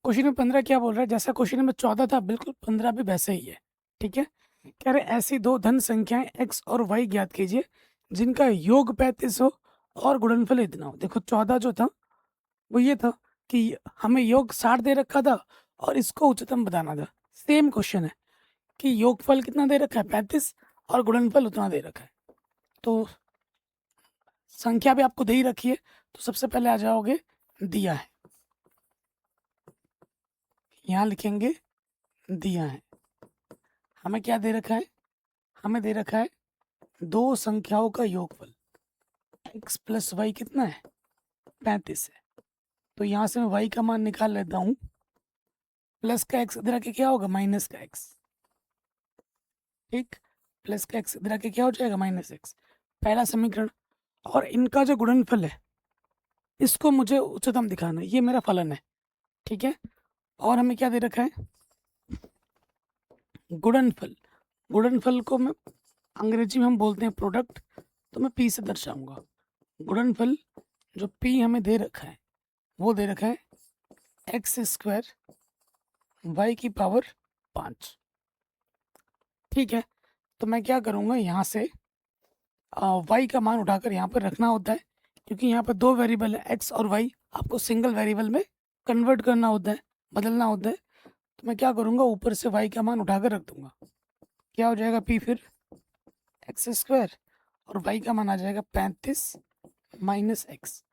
Question number 15 क्या बोल रहा है, जैसा क्वेश्चन नंबर 14 था बिल्कुल 15 भी वैसे ही है। ठीक है, कह रहे ऐसी दो धन संख्याएं x और y ज्ञात कीजिए जिनका योग 35 हो और गुणनफल इतना हो। देखो 14 जो था वो ये था कि हमें योग 60 दे रखा था और इसको उच्चतम बताना था। सेम क्वेश्चन है कि योगफल कितना दे रखा है 35 और गुणनफल उतना दे रखा है। तो संख्या भी आपको दे ही रखी है, तो सबसे पहले आ जाओगे दिया है, यहाँ लिखेंगे दिया है। हमें क्या दे रखा है, हमें दे रखा है दो संख्याओं का योगफल x प्लस वाई कितना है 35 है। तो यहाँ से मैं y का मान निकाल लेता हूँ, प्लस का x इधर आके क्या होगा माइनस का x। ठीक, प्लस का x इधर आके क्या हो जाएगा माइनस x, पहला समीकरण। और इनका जो गुणनफल है इसको मुझे उच्चतम दिखाना है, ये मेरा फलन है। ठीक है, और हमें क्या दे रखा है गुणनफल। गुणनफल को मैं अंग्रेजी में हम बोलते हैं प्रोडक्ट, तो मैं p से दर्शाऊंगा। गुणनफल जो p हमें दे रखा है वो दे रखा है एक्स स्क्वायर वाई की पावर 5। ठीक है, तो मैं क्या करूँगा यहाँ से वाई का मान उठाकर यहाँ पर रखना होता है, क्योंकि यहाँ पर दो वेरिएबल है एक्स और वाई, आपको सिंगल वेरिएबल में कन्वर्ट करना होता है, बदलना होता है। तो मैं क्या करूँगा ऊपर से वाई का मान उठाकर रख दूंगा, क्या हो जाएगा पी फिर एक्स स्क्वायर और वाई का मान आ जाएगा 35 माइनस एक्स,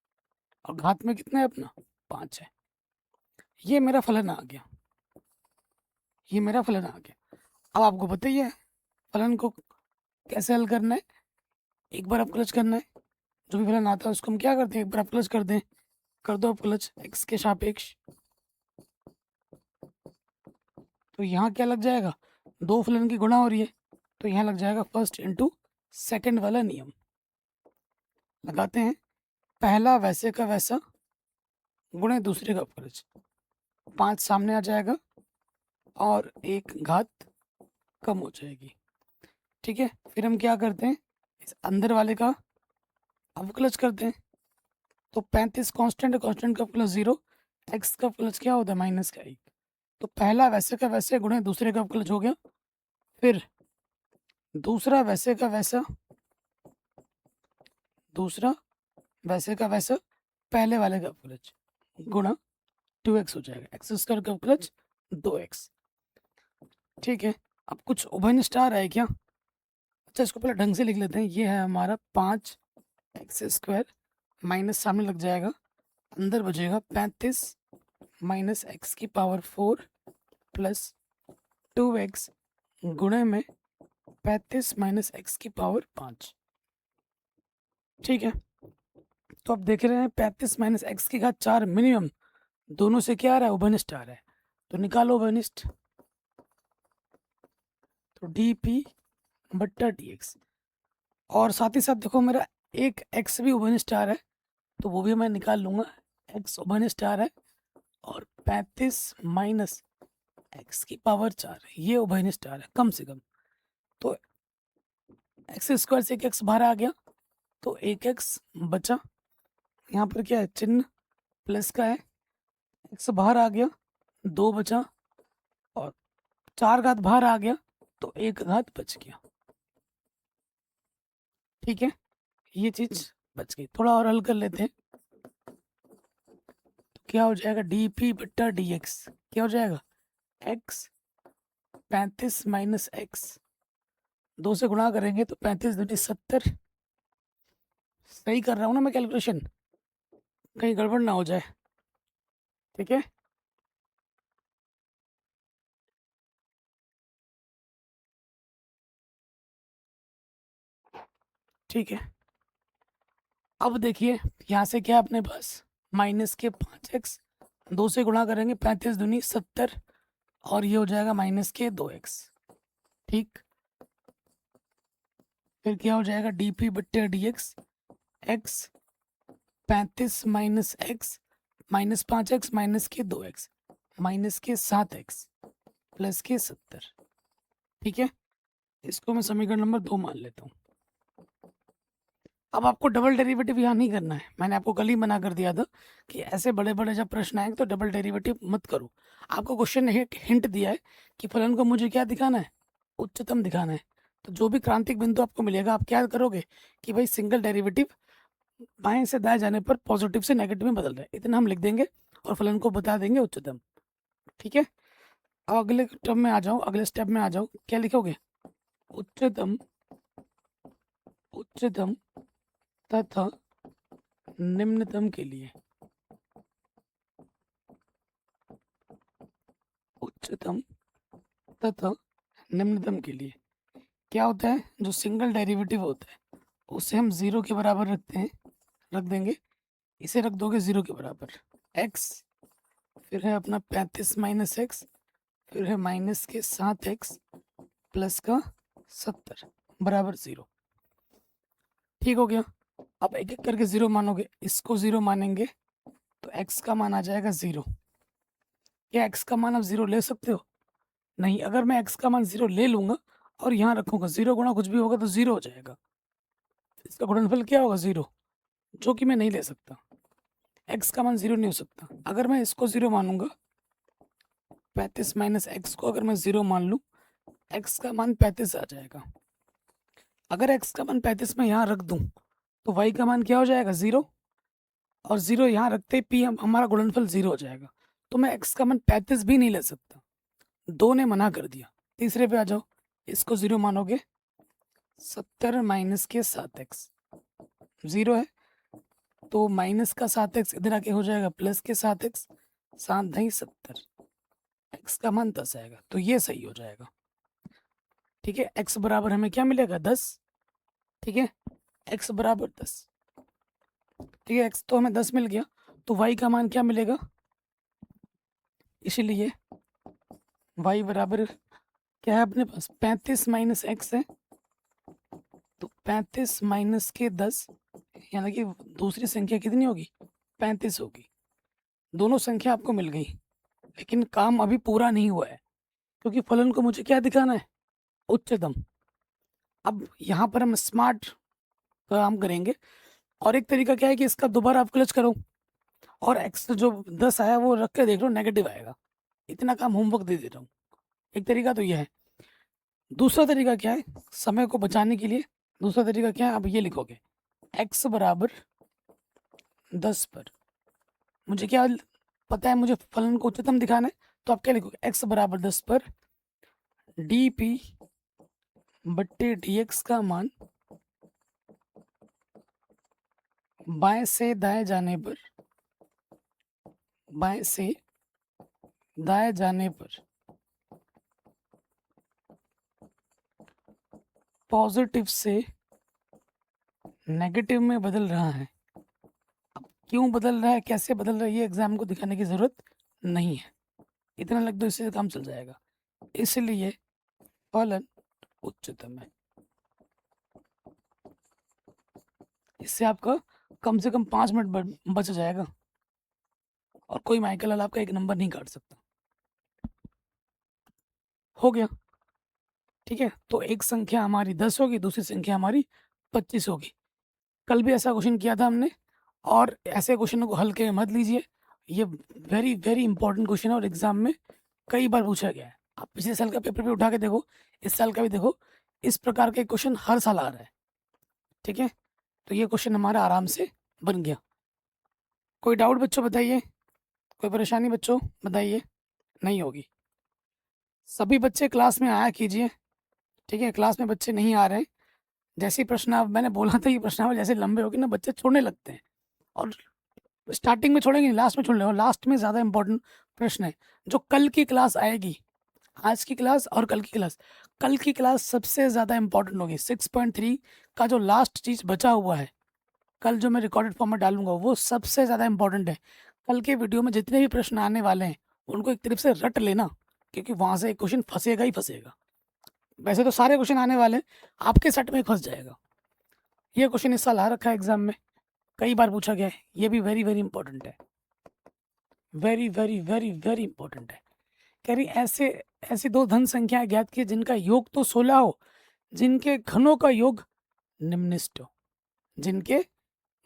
और घात में कितना है अपना 5 है। ये मेरा फलन आ गया, ये मेरा फलन आ गया। अब आपको पता ही है फलन को कैसे हल करना है, एक बार अपकलज करना है। जो भी फलन आता है उसको हम क्या करते हैं एक बार अपकलज कर दें, कर दो अपकलज एक्स के सापेक्ष। तो यहाँ क्या लग जाएगा, दो फलन की गुणा हो रही है, तो यहाँ लग जाएगा फर्स्ट इंटू सेकेंड वाला नियम। लगाते हैं, पहला वैसे का वैसा गुणे दूसरे का अपकलज, 5 सामने आ जाएगा और एक घात कम हो जाएगी। ठीक है, फिर हम क्या करते हैं इस अंदर वाले का अवकलज करते हैं। तो 35 कांस्टेंट है, कांस्टेंट का प्लस 0, एक्स का प्लस क्या होता है माइनस का 1। तो पहला वैसे का वैसे गुणे दूसरे का प्लस हो गया, फिर दूसरा वैसे का वैसा, दूसरा वैसे का वैसा पहले वाले का प्लस गुणा 2x हो जाएगा, एक्स स्क्वायर का प्लस 2x। ठीक है, अब कुछ उभयनिष्ठ आ रहा है क्या, अच्छा इसको पहले ढंग से लिख लेते हैं। ये है हमारा 5x² माइनस सामने लग जाएगा, अंदर बचेगा 35 माइनस एक्स की पावर 4 प्लस 2x गुणे में 35 माइनस एक्स की पावर 5। ठीक है, तो आप देख रहे हैं 35 माइनस एक्स की घात 4 मिनिमम, दोनों से क्या आ रहा है उभयनिष्ठ आ रहा है, तो निकालो उभयनिष्ठ। तो डी पी बट्टा डी एक्स, और साथ ही साथ देखो मेरा एक एक्स भी उभयनिष्ठ आ रहा है, तो वो भी मैं निकाल लूंगा, एक्स उभयनिष्ठ आ रहा है और 35 माइनस एक्स की पावर 4 ये उभयनिष्ठ आ रहा है कम से कम। तो एक्स स्क्वायर से एक एक्स बाहर आ गया, तो एक एक्स बचा, यहाँ पर क्या है चिन्ह प्लस का है, एक्स बाहर आ गया, 2 बचा, और 4 घात बाहर आ गया तो 1 घात बच गया। ठीक है, ये चीज बच गई। थोड़ा और हल कर लेते हैं, तो क्या हो जाएगा डी पी बट्टा डी एक्स, क्या हो जाएगा एक्स 35 माइनस एक्स, 2 से गुणा करेंगे तो 35 दूनी 70। सही कर रहा हूँ ना मैं कैलकुलेशन, कहीं गड़बड़ ना हो जाए। ठीक है, ठीक है, अब देखिए यहाँ से क्या अपने पास माइनस के 5x, 2 से गुणा करेंगे 35 दूनी 70, और ये हो जाएगा माइनस के 2x। ठीक, फिर क्या हो जाएगा डी पी बट्टे D x, x 35 minus x minus 5x minus के 2x माइनस के 7x प्लस के 70। ठीक है, इसको मैं समीकरण नंबर 2 मान लेता हूँ। अब आपको डबल डेरिवेटिव यहाँ नहीं करना है, मैंने आपको कल ही मना कर दिया था कि ऐसे बड़े बड़े जब प्रश्न आएंगे तो डबल डेरिवेटिव मत करो। आपको क्वेश्चन ने एक हिंट दिया है कि फलन को मुझे क्या दिखाना है, उच्चतम दिखाना है। तो जो भी क्रांतिक बिंदु आपको मिलेगा आप क्या करोगे कि भाई सिंगल डेरिवेटिव बाएं से दाएं जाने पर पॉजिटिव से नेगेटिव में बदल रहा है, इतना हम लिख देंगे और फलन को बता देंगे उच्चतम। ठीक है, अब अगले टर्म में आ जाओ, अगले स्टेप में आ जाओ, क्या लिखोगे, उच्चतम उच्चतम तथा निम्नतम के लिए, उच्चतम तथा निम्नतम के लिए क्या होता है, जो सिंगल डेरिवेटिव होता है उसे हम 0 के बराबर रखते हैं, रख देंगे, इसे रख दोगे 0 के बराबर, x फिर है अपना 35 माइनस एक्स, फिर है माइनस के 7x प्लस का 70 बराबर 0। ठीक हो गया। अब एक एक करके 0 मानोगे, इसको 0 मानेंगे तो x का मान आ जाएगा 0। क्या x का मान आप 0 ले सकते हो? नहीं, अगर मैं x का मान 0 ले लूंगा और यहाँ रखूंगा, 0 गुणा कुछ भी होगा तो 0 हो जाएगा, इसका गुणनफल क्या होगा 0, जो कि मैं नहीं ले सकता, x का मान 0 नहीं हो सकता। अगर मैं इसको 0 मानूंगा, 35 माइनस एक्स को अगर मैं 0 मान लूँ, x का मान 35 आ जाएगा। अगर x का मान 35 में यहाँ रख दूँ तो y का मान क्या हो जाएगा 0, और 0 यहाँ रखते ही हमारा गुणनफल 0 हो जाएगा। तो मैं x का मान 35 भी नहीं ले सकता, 2 ने मना कर दिया। तीसरे पे आ जाओ, इसको 0 मानोगे, 70 माइनस के 7x 0 है, तो माइनस का 7x इधर आके हो जाएगा प्लस के 7x, 7 नहीं 70, x का मान 10 आएगा, तो ये सही हो जाएगा। ठीक है, x बराबर हमें क्या मिलेगा 10। ठीक है, x बराबर 10। ठीक है, x तो हमें 10 मिल गया, तो y का मान क्या मिलेगा, इसीलिए y बराबर क्या है अपने पास, 35 माइनस एक्स है, तो 35 माइनस के 10, यानी कि दूसरी संख्या कितनी होगी, 35 होगी। दोनों संख्या आपको मिल गई, लेकिन काम अभी पूरा नहीं हुआ है, क्योंकि फलन को मुझे क्या दिखाना है, उच्चतम। अब यहाँ पर हम स्मार्ट काम करेंगे, और एक तरीका क्या है कि इसका दोबारा आप क्लच करो और एक्स जो 10 आया वो रख के देख लो, नेगेटिव आएगा। इतना काम होमवर्क दे दे रहा हूँ। एक तरीका तो यह है। दूसरा तरीका क्या है, समय को बचाने के लिए दूसरा तरीका क्या है, आप ये लिखोगे, x बराबर 10 पर मुझे क्या पता है, मुझे फलन को उच्चतम दिखाना है, तो आप क्या लिखोगे, x बराबर 10 पर dp बट्टे dx का मान बाएं से दाएं जाने पर, बाएं से दाएं जाने पर पॉजिटिव से नेगेटिव में बदल रहा है। अब क्यों बदल रहा है, कैसे बदल रहा है, ये एग्जाम को दिखाने की जरूरत नहीं है, इतना लग दो, इससे काम चल जाएगा। इसलिए फलन उच्चतम है। इससे आपका कम से कम 5 मिनट बच जाएगा, और कोई माइकल लाल आपका एक नंबर नहीं काट सकता। हो गया। ठीक है, तो एक संख्या हमारी 10 होगी, दूसरी संख्या हमारी 25 होगी। कल भी ऐसा क्वेश्चन किया था हमने, और ऐसे क्वेश्चनों को हल के मत लीजिए, ये वेरी वेरी इंपॉर्टेंट क्वेश्चन है और एग्जाम में कई बार पूछा गया है। आप पिछले साल का पेपर भी उठा के देखो, इस साल का भी देखो, इस प्रकार के क्वेश्चन हर साल आ रहा है। ठीक है, तो ये क्वेश्चन हमारा आराम से बन गया। कोई डाउट बच्चों बताइए, कोई परेशानी बच्चों बताइए, नहीं होगी। सभी बच्चे क्लास में आया कीजिए। ठीक है, क्लास में बच्चे नहीं आ रहे हैं, जैसे ही प्रश्न मैंने बोला था, ये प्रश्नावली जैसे लंबे होगी ना, बच्चे छोड़ने लगते हैं, और स्टार्टिंग में छोड़ेंगे, लास्ट में छोड़ लेंगे, लास्ट में ज़्यादा इंपॉर्टेंट प्रश्न है। जो कल की क्लास आएगी, आज की क्लास और कल की क्लास, कल की क्लास सबसे ज़्यादा इंपॉर्टेंट होगी। 6.3 का जो लास्ट चीज़ बचा हुआ है, कल जो मैं रिकॉर्डेड फॉर्म में डालूंगा वो सबसे ज़्यादा इंपॉर्टेंट है। कल के वीडियो में जितने भी प्रश्न आने वाले हैं उनको एक तरफ से रट लेना, क्योंकि वहाँ से एक क्वेश्चन फंसेगा ही फंसेगा। वैसे तो सारे क्वेश्चन आने वाले हैं, आपके सेट में फंस जाएगा। ये क्वेश्चन इस साल आ रखा है एग्जाम में, कई बार पूछा गया है, ये भी वेरी वेरी इंपॉर्टेंट है, very very very very important है। कह रही ऐसी दो धन संख्याएं ज्ञात की जिनका योग तो 16 हो, जिनके घनों का योग निम्निष्ठ हो। जिनके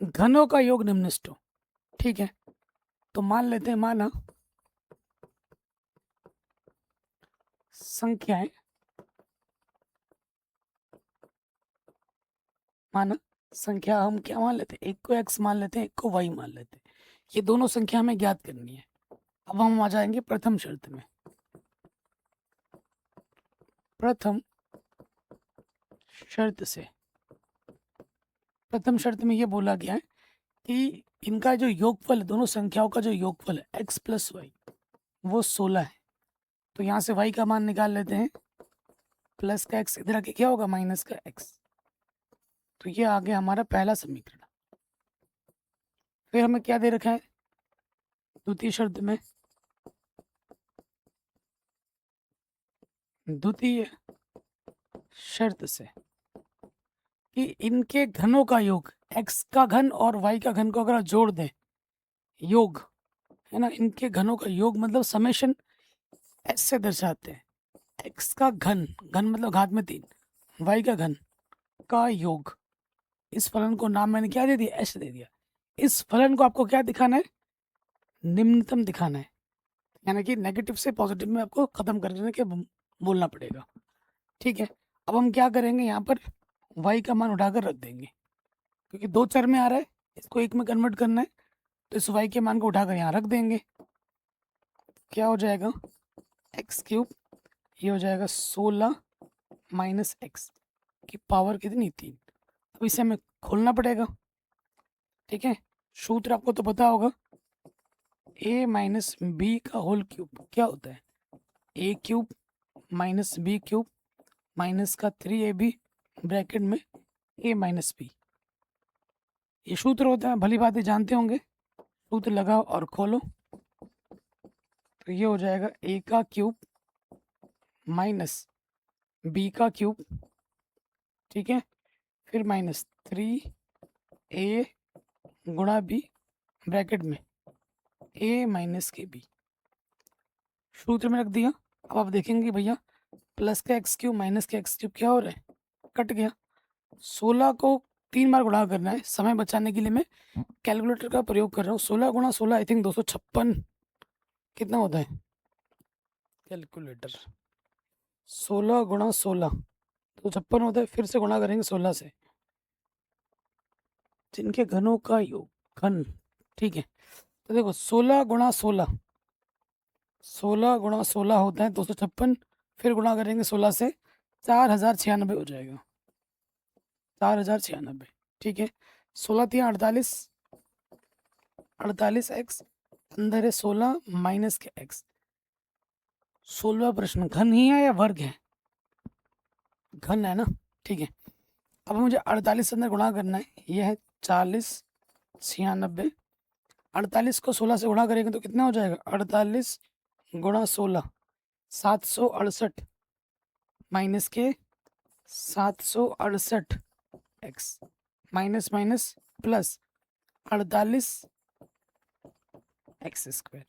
घनों का योग निम्नलिखित हो। ठीक है, तो मान लेते हैं, माना संख्याएं, माना संख्या हम क्या मान लेते हैं, एक को x मान लेते हैं, एक को y मान लेते हैं। ये दोनों संख्या हमें ज्ञात करनी है। अब हम आ जाएंगे प्रथम शर्त में। प्रथम शर्त से, प्रथम शर्त में ये बोला गया है कि इनका जो योगफल है, दोनों संख्याओं का जो योगफल है x प्लस वाई, वो 16 है। तो यहाँ से y का मान निकाल लेते हैं, प्लस का x इधर आके क्या होगा, माइनस का x। तो ये आ गया हमारा पहला समीकरण। फिर हमें क्या दे रखा है द्वितीय शर्त में, द्वितीय शर्त से कि इनके घनों का योग, x का घन और y का घन को अगर आप जोड़ दें, योग है ना, इनके घनों का योग मतलब समेशन s से दर्शाते हैं। x का घन, घन मतलब घात में 3, y का घन का योग। इस फलन को नाम मैंने क्या दे दिया, s दे दिया। इस फलन को आपको क्या दिखाना है, निम्नतम दिखाना है, यानी कि नेगेटिव से पॉजिटिव में आपको खत्म करने के बोलना पड़ेगा। ठीक है, अब हम क्या करेंगे, यहाँ पर y का मान उठाकर रख देंगे, क्योंकि दो चर में आ रहा है, इसको एक में कन्वर्ट करना है, तो इस y के मान को उठाकर यहाँ रख देंगे। क्या हो जाएगा, एक्स क्यूब, ये हो जाएगा 16 माइनस एक्स की पावर कितनी, 3। अब इसे हमें खोलना पड़ेगा। ठीक है, सूत्र आपको तो पता होगा, a माइनस बी का होल क्यूब क्या होता है, a cube minus B cube minus का 3ab ब्रैकेट में a माइनस बी। ये सूत्र होता है, भली बात जानते होंगे। सूत्र लगाओ और खोलो, तो ये हो जाएगा a का क्यूब माइनस बी का क्यूब, ठीक है, फिर माइनस 3a गुणा बी ब्रैकेट में a माइनस के बी। सूत्र में रख दिया। अब आप देखेंगे भैया, प्लस का एक्स क्यूब माइनस का एक्स क्यूब क्या हो रहा है, कट गया। 16 को 3 बार गुणा करना है, समय बचाने के लिए मैं कैलकुलेटर का प्रयोग कर रहा हूँ। 16 गुणा 16 आई थिंक 256 कितना होता है, कैलकुलेटर 16 गुणा 16 256 होता है। फिर से गुणा करेंगे 16 से, जिनके घनों का योग, घन। ठीक है, तो देखो 16 गुणा 16, 16 गुणा 16 होता है 256, फिर गुणा करेंगे 16 से, 4096 हो जाएगा, 4096। ठीक है, 16 3 48, 48 एक्स, अंदर है 16 माइनस के एक्स। 16वां प्रश्न घन ही है या वर्ग है, घन है ना। ठीक है, अब मुझे 48 से अंदर गुणा करना है, यह है 4096। 48 को 16 से गुणा करेंगे तो कितना हो जाएगा, 48 गुणा 16 768 माइनस के 768 x, minus minus plus 48 x square.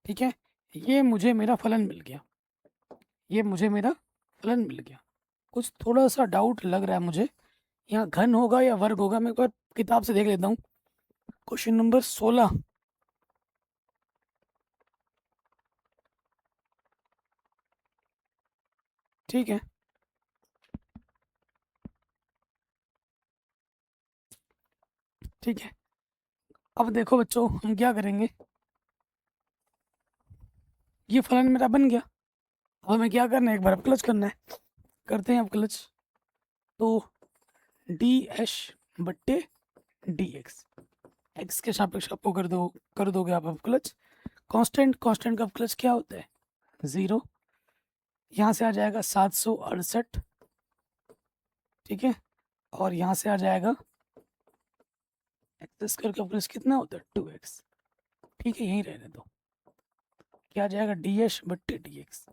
ठीक है, ये मुझे मेरा फलन मिल गया, ये मुझे मेरा फलन मिल गया। कुछ थोड़ा सा डाउट लग रहा है मुझे, यहाँ घन होगा या वर्ग होगा, मैं एक बार किताब से देख लेता हूँ। क्वेश्चन नंबर 16, ठीक है, ठीक है। अब देखो बच्चों, हम क्या करेंगे, ये फलन मेरा बन गया। अब हमें क्या करना है, एक बार अब क्लच करना है, करते हैं अब क्लच। तो डी एच बट्टे डी एक्स, एक्स के सापेक्ष आपको कर दोगे आप अब क्लच। कांस्टेंट, कांस्टेंट का क्लच क्या होता है, 0। यहाँ से आ जाएगा 768, ठीक है, और यहाँ से आ जाएगा एक्स स्क्वायर का प्लस कितना होता है, 2x। ठीक है, यहीं रहने दो। क्या आ जाएगा, डी एच बट्टे डी एक्स,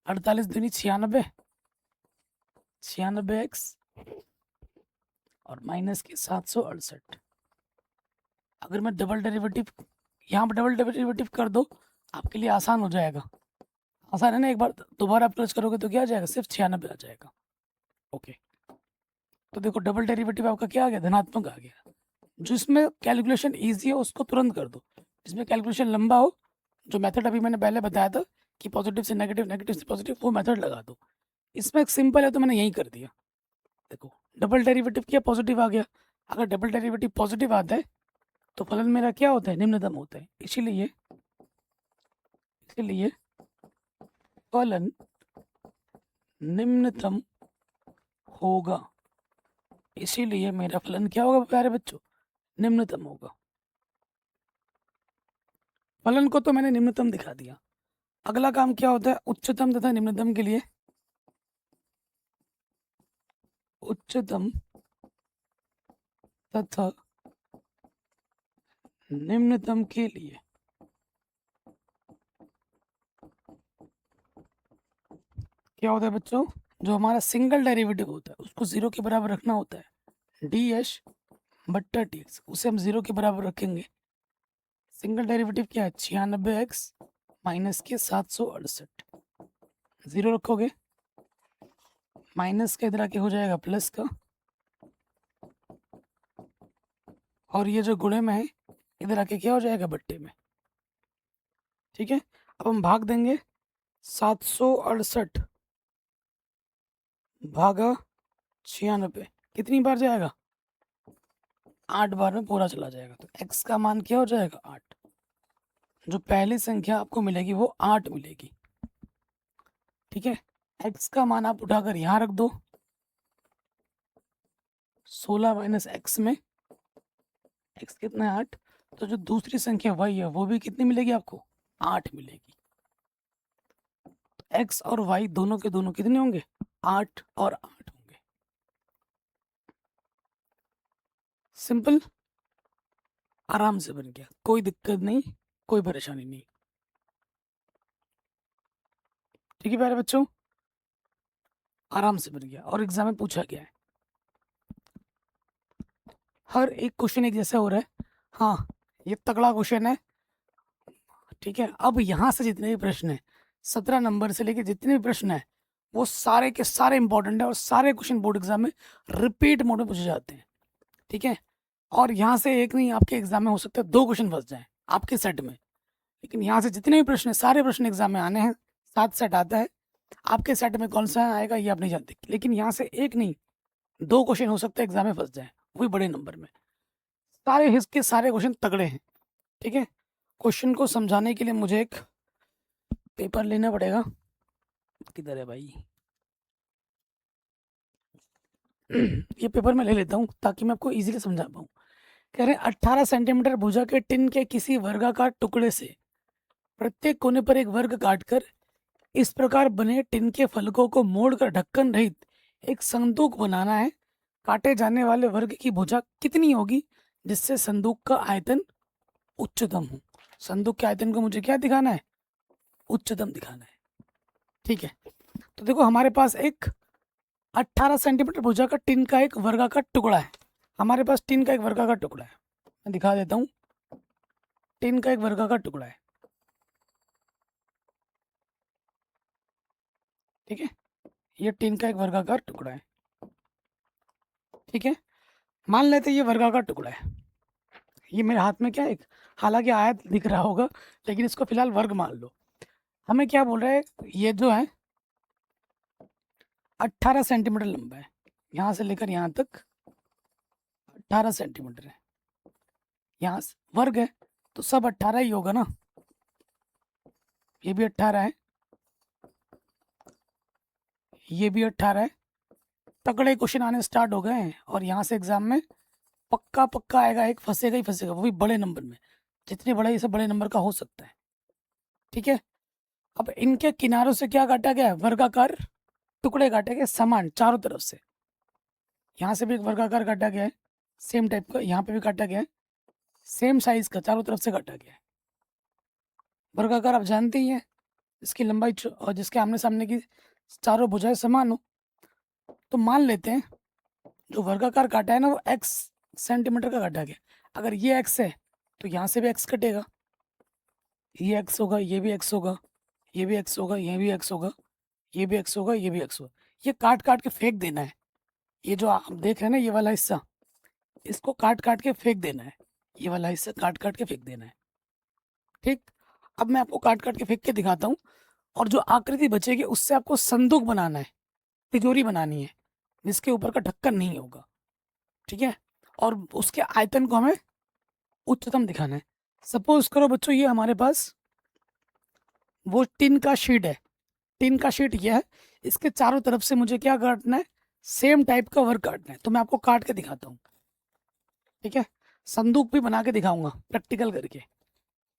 48 दूनी 96, 96 एक्स और माइनस के 768। अगर मैं डबल डेरिवेटिव यहाँ पर डबल डेरिवेटिव कर दो, आपके लिए आसान हो जाएगा। आसान है ना, एक बार दोबारा आप क्लच करोगे तो क्या आ जाएगा, सिर्फ 96 आ जाएगा। ओके, तो देखो डबल डेरिवेटिव आपका क्या आ गया, धनात्मक आ गया। जिसमें कैलकुलेशन ईजी है उसको तुरंत कर दो, जिसमें कैलकुलेशन लंबा हो, जो मेथड अभी मैंने पहले बताया था कि पॉजिटिव से नेगेटिव, नेगेटिव से पॉजिटिव, वो मेथड लगा दो। इसमें एक सिंपल है तो मैंने यही कर दिया। देखो डबल डेरिवेटिव किया, पॉजिटिव आ गया। अगर डबल डेरिवेटिव पॉजिटिव आता है तो फलन मेरा क्या होता है, निम्नतम होता है। इसीलिए फलन निम्नतम होगा। इसीलिए मेरा फलन क्या होगा प्यारे बच्चों, निम्नतम होगा। फलन को तो मैंने निम्नतम दिखा दिया। अगला काम क्या होता है, उच्चतम तथा निम्नतम के लिए। उच्चतम तथा निम्नतम के लिए क्या होता है बच्चों, जो हमारा सिंगल डेरिवेटिव होता है उसको जीरो के बराबर रखना होता है। डी एच बट्टा टी एक्स, उसे हम जीरो के बराबर रखेंगे। सिंगल डेरिवेटिव क्या है, 96x माइनस के 768, जीरो रखोगे, माइनस का इधर आके हो जाएगा प्लस का, और ये जो गुणे में है इधर आके क्या हो जाएगा, बट्टे में। ठीक है, अब हम भाग देंगे 768 भागा 96, कितनी बार जाएगा, 8 बार में पूरा चला जाएगा। तो x का मान क्या हो जाएगा, 8। जो पहली संख्या आपको मिलेगी वो 8 मिलेगी। ठीक है, x का मान आप उठाकर यहाँ रख दो, 16 माइनस एक्स में x कितना है, 8। तो जो दूसरी संख्या y है वो भी कितनी मिलेगी आपको, 8 मिलेगी। x और y दोनों के दोनों कितने होंगे, 8 और 8 होंगे। सिंपल, आराम से बन गया, कोई दिक्कत नहीं, कोई परेशानी नहीं। ठीक है प्यारे बच्चों, आराम से बन गया और एग्जाम में पूछा गया है। हर एक क्वेश्चन एक जैसा हो रहा है। हाँ, ये तगड़ा क्वेश्चन है। ठीक है, अब यहाँ से जितने भी प्रश्न है, 17 नंबर से लेके जितने भी प्रश्न है, वो सारे के सारे इंपॉर्टेंट है और सारे क्वेश्चन बोर्ड एग्जाम में रिपीट मोड में पूछे जाते हैं। ठीक है, और यहाँ से एक नहीं, आपके एग्जाम में हो सकता है 2 क्वेश्चन फंस जाए आपके सेट में, लेकिन यहाँ से जितने भी प्रश्न है सारे प्रश्न एग्जाम में आने हैं। 7 सेट आता है, आपके सेट में कौन सा आएगा ये आप नहीं जानते, लेकिन यहाँ से एक नहीं 2 क्वेश्चन हो सकता है एग्जाम में फंस जाए, वही बड़े नंबर में। सारे हिस्स के सारे क्वेश्चन तगड़े हैं। ठीक है, क्वेश्चन को समझाने के लिए मुझे एक पेपर लेना पड़ेगा, किधर है भाई ये पेपर मैं ले लेता हूँ ताकि मैं आपको इजीली समझा पाऊँ। कह रहे हैं 18 सेंटीमीटर भुजा के टिन के किसी वर्गाकार टुकड़े से प्रत्येक कोने पर एक वर्ग काटकर इस प्रकार बने टिन के फलकों को मोड़कर ढक्कन रहित एक संदूक बनाना है। काटे जाने वाले वर्ग की भुजा कितनी होगी जिससे संदूक का आयतन उच्चतम हो। संदूक के आयतन को मुझे क्या दिखाना है, उच्चतम दिखाना है। ठीक है, तो देखो हमारे पास एक 18 सेंटीमीटर भुजा का टिन का एक वर्गाकार टुकड़ा है। हमारे पास टिन का एक वर्गाकार टुकड़ा है, मैं दिखा देता हूँ। टिन का एक वर्गाकार टुकड़ा है, ठीक है, ये टिन का एक वर्गाकार टुकड़ा है। ठीक है, मान लेते ये वर्गाकार टुकड़ा है, ये मेरे हाथ में क्या है, एक हालांकि आयत दिख रहा होगा लेकिन इसको फिलहाल वर्ग मान लो। हमें क्या बोल रहा है, ये जो है 18 सेंटीमीटर लंबा है, यहाँ से लेकर यहाँ तक 18 सेंटीमीटर है। यहाँ वर्ग है तो सब 18 ही होगा ना, ये भी 18 है, ये भी 18 है। तगड़े क्वेश्चन आने स्टार्ट हो गए हैं और यहाँ से एग्जाम में पक्का पक्का आएगा, एक फंसेगा ही फंसेगा, वो भी बड़े नंबर में। जितने बड़ा ये सब बड़े नंबर का हो सकता है। ठीक है, अब इनके किनारों से क्या काटा गया है, वर्गाकार टुकड़े काटे गए समान चारों तरफ से। यहाँ से भी एक वर्गाकार काटा गया है सेम टाइप का, यहाँ पे भी काटा गया है सेम साइज का, चारों तरफ से काटा गया है। वर्गाकार आप जानते ही हैं, इसकी लंबाई और जिसके आमने सामने की चारों भुजाएं समान हो। तो मान लेते हैं जो वर्गाकार काटा है ना वो x सेंटीमीटर का काटा गया। अगर ये x है तो यहाँ से भी x कटेगा, ये x होगा, ये भी x होगा, ये भी x होगा, ये भी x होगा, ये भी x होगा, ये भी x होगा। ये काट काट के फेंक देना है, ये जो आप देख रहे हैं ना ये वाला हिस्सा, इसको काट काट के फेंक देना है, ये वाला हिस्सा काट काट के फेंक देना है। ठीक, अब मैं आपको काट काट के फेंक के दिखाता हूँ, और जो आकृति बचेगी उससे आपको संदूक बनाना है, तिजोरी बनानी है, जिसके ऊपर का ढक्कन नहीं होगा। ठीक है, और उसके आयतन को हमें उच्चतम दिखाना है। सपोज करो बच्चों ये हमारे पास वो टिन का शीट है, टिन का शीट ये है, इसके चारों तरफ से मुझे क्या काटना है, सेम टाइप का वर्क काटना है। तो मैं आपको काट के दिखाता हूँ। ठीक है, संदूक भी बना के दिखाऊंगा प्रैक्टिकल करके।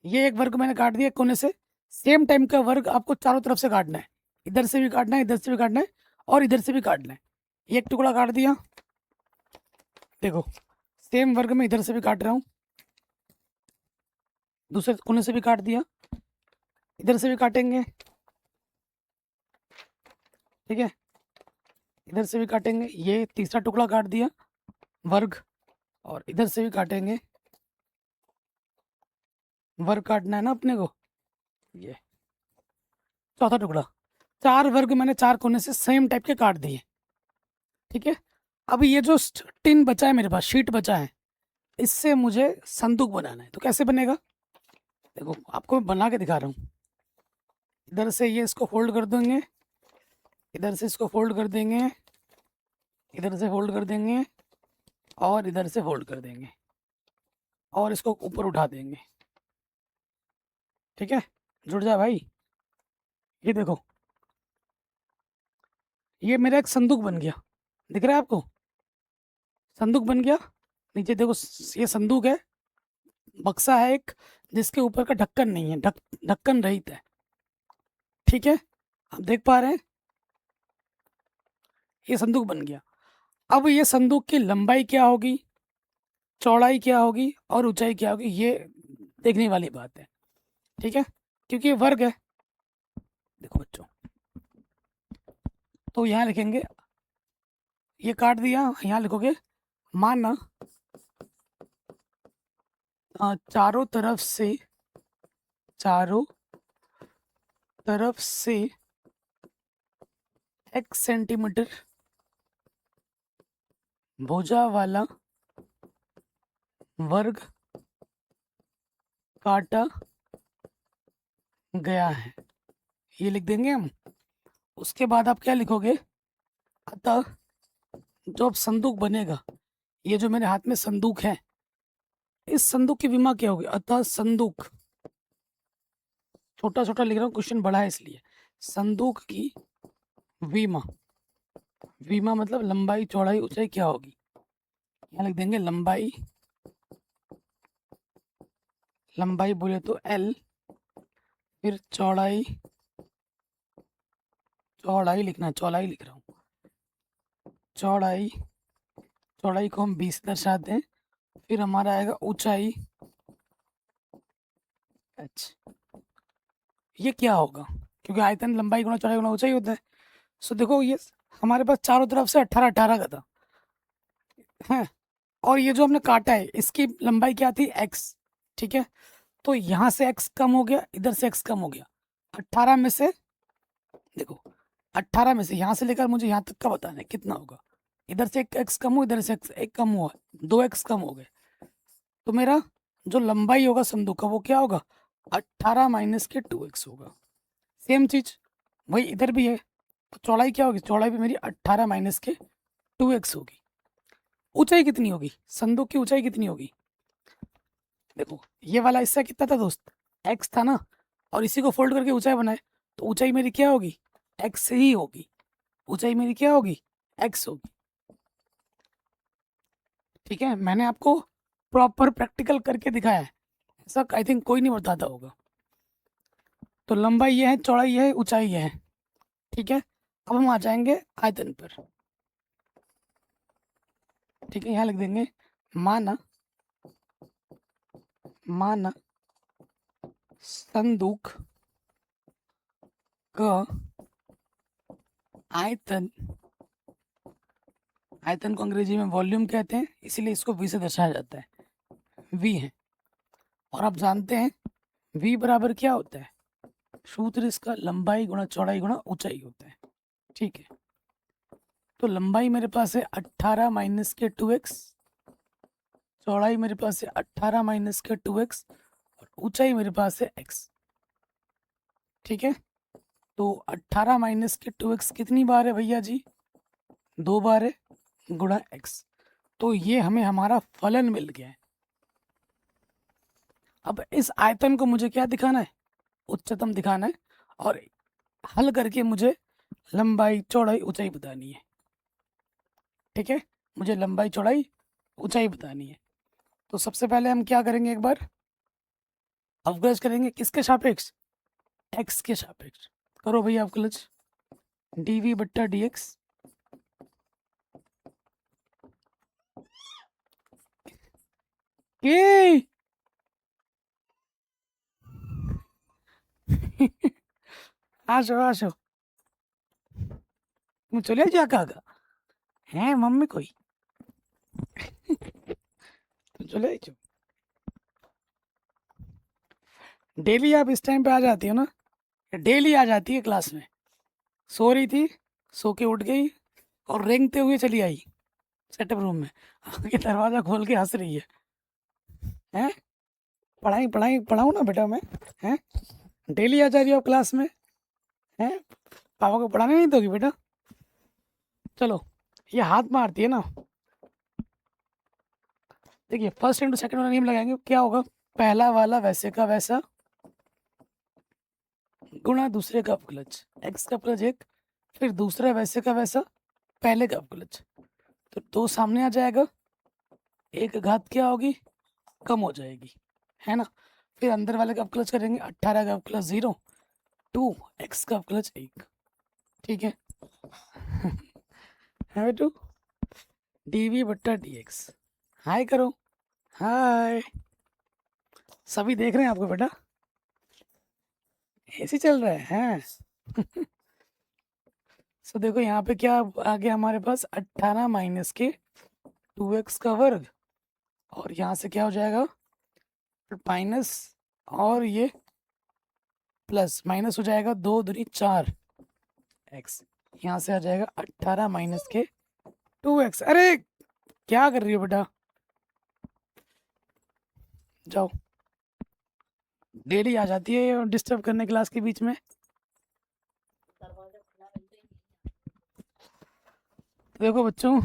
ये एक वर्ग मैंने काट दिया कोने से, सेम टाइम का वर्ग आपको चारों तरफ से काटना है, इधर से भी काटना है, इधर से भी काटना है, और इधर से भी काटना है। ये एक टुकड़ा काट दिया, देखो सेम वर्ग में इधर से भी काट रहा हूँ, दूसरे कोने से भी काट दिया, इधर से भी काटेंगे। ठीक है, इधर से भी काटेंगे, ये तीसरा टुकड़ा काट दिया वर्ग, और इधर से भी काटेंगे, वर्ग काटना है ना अपने को। ये चौथा टुकड़ा, चार वर्ग मैंने चार कोने से सेम टाइप के काट दिए। ठीक है, अब ये जो टिन बचा है मेरे पास, शीट बचा है, इससे मुझे संदूक बनाना है। तो कैसे बनेगा, देखो आपको मैं बना के दिखा रहा हूँ। इधर से ये इसको फोल्ड कर देंगे, इधर से इसको फोल्ड कर देंगे, इधर से फोल्ड कर देंगे, और इधर से फोल्ड कर देंगे, और इसको ऊपर उठा देंगे। ठीक है, जुड़ जा भाई। ये देखो, ये मेरा एक संदूक बन गया, दिख रहा है आपको, संदूक बन गया। नीचे देखो ये संदूक है, बक्सा है एक, जिसके ऊपर का ढक्कन नहीं है, ढक्कन रहित है। ठीक है, आप देख पा रहे हैं, ये संदूक बन गया। अब ये संदूक की लंबाई क्या होगी, चौड़ाई क्या होगी, और ऊंचाई क्या होगी, ये देखने वाली बात है। ठीक है, क्योंकि ये वर्ग है। देखो बच्चों, तो यहाँ लिखेंगे, ये काट दिया, यहाँ लिखोगे माना चारों तरफ से x सेंटीमीटर भुजा वाला वर्ग काटा गया है, ये लिख देंगे हम। उसके बाद आप क्या लिखोगे, अतः जो अब संदूक बनेगा, ये जो मेरे हाथ में संदूक है, इस संदूक की विमा क्या होगी, अतः संदूक, छोटा छोटा लिख रहा हूँ, क्वेश्चन बड़ा है इसलिए, संदूक की विमा, विमा मतलब लंबाई चौड़ाई ऊंचाई क्या होगी, यहाँ लिख देंगे लंबाई, लंबाई बोले तो L, फिर चौड़ाई, चौड़ाई लिखना है, चौड़ाई लिख रहा हूँ, चौड़ाई, चौड़ाई को हम 20 दर्शाते हैं, फिर हमारा आएगा ऊंचाई h। ये क्या होगा, क्योंकि आयतन लंबाई गुणा चौड़ाई गुणा ऊंचाई होता है। सो देखो ये हमारे पास चारों तरफ से 18 18 का था है, और ये जो हमने काटा है इसकी लंबाई क्या थी, x। ठीक है, तो यहाँ से x कम हो गया, इधर से x कम हो गया, 18 में से, देखो 18 में से यहाँ से लेकर मुझे यहाँ तक का बताना है कितना होगा, इधर से एक x कम हुआ, इधर से एक कम हुआ, 2x कम हो गए, तो मेरा जो लंबाई होगा संदूक का वो क्या होगा, 18 माइनस के 2x होगा। सेम चीज वही इधर भी है, तो चौड़ाई क्या होगी, चौड़ाई भी मेरी 18 माइनस के 2x होगी। ऊंचाई कितनी होगी, संदूक की ऊंचाई कितनी होगी, देखो ये वाला हिस्सा कितना था दोस्त, x था ना, और इसी को फोल्ड करके ऊंचाई बनाए, तो ऊंचाई मेरी क्या होगी, x ही होगी, ऊंचाई मेरी क्या होगी, x होगी। ठीक है, मैंने आपको प्रॉपर प्रैक्टिकल करके दिखाया है, ऐसा आई थिंक कोई नहीं बताता होगा। तो लंबाई ये है, चौड़ाई ये है, ऊंचाई ये है। ठीक है, अब हम आ जाएंगे आयतन पर। ठीक है, यहाँ लिख देंगे माना, माना संदूक का आयतन, आयतन को अंग्रेजी में वॉल्यूम कहते हैं, इसीलिए इसको v से दर्शाया जाता है, v है। और आप जानते हैं v बराबर क्या होता है, सूत्र इसका लंबाई गुणा चौड़ाई गुणा ऊंचाई होता है। ठीक है, तो लंबाई मेरे पास है 18 माइनस के 2x, चौड़ाई मेरे पास है 18 माइनस के 2x और ऊंचाई मेरे पास है x। ठीक है, तो 18 माइनस के 2x कितनी बार है भैया जी? 2 बार है, गुणा x। तो ये हमें हमारा फलन मिल गया है। अब इस आयतन को मुझे क्या दिखाना है? उच्चतम दिखाना है, और हल करके मुझे लंबाई चौड़ाई ऊंचाई बतानी है। ठीक है, मुझे लंबाई चौड़ाई ऊंचाई बतानी है। तो सबसे पहले हम क्या करेंगे, एक बार अवकलज करेंगे किसके सापेक्ष? x के सापेक्ष। करो भैया अवकलज, dv बट्टा dx। ए আসো আসো, তুমি চলে যাও কাকা? হ্যাঁ मम्मी कोई तुम चले जाओ। डेली आप इस टाइम पे आ जाती हो ना? डेली आ जाती है क्लास में, सो रही थी, सो के उठ गई और रेंगते हुए चली आई सेटअप रूम में, आके दरवाजा खोल के हंस रही है। हैं? पढ़ाई पढ़ाई पढ़ाऊँ ना बेटा मैं? हैं? डेली आ जा रही हो आप क्लास में? हैं? पापा को पढ़ाने नहीं दोगी बेटा? चलो, ये हाथ मारती है ना। देखिए, फर्स्ट इंटू सेकंड वाला नियम लगाएंगे, क्या होगा? पहला वाला वैसे का वैसा गुणा दूसरे का अवकलज, x का अवकलज 1, फिर दूसरा वैसे का वैसा पहले का अवकलज, तो 2 सामने आ जाएगा, एक घात क्या होगी? कम हो जाएगी, है ना? फिर अंदर वाले का अवकलज करेंगे, 18 का अवकलज 0, 2 x का अवकलज 1। ठीक है है बेटू, dv बट्टा dx। हाय करो, हाय। सभी देख रहे हैं आपको बेटा, ऐसे चल रहा है हैं? सो देखो यहाँ पे क्या आ गया हमारे पास, 18 माइनस के 2x का वर्ग, और यहाँ से क्या हो जाएगा? माइनस, और ये प्लस, माइनस हो जाएगा, 2 दूनी 4 x, यहाँ से आ जाएगा 18 माइनस के 2x। अरे क्या कर रही हो बेटा? जाओ, डेली आ जाती है डिस्टर्ब करने क्लास के बीच में। देखो बच्चों,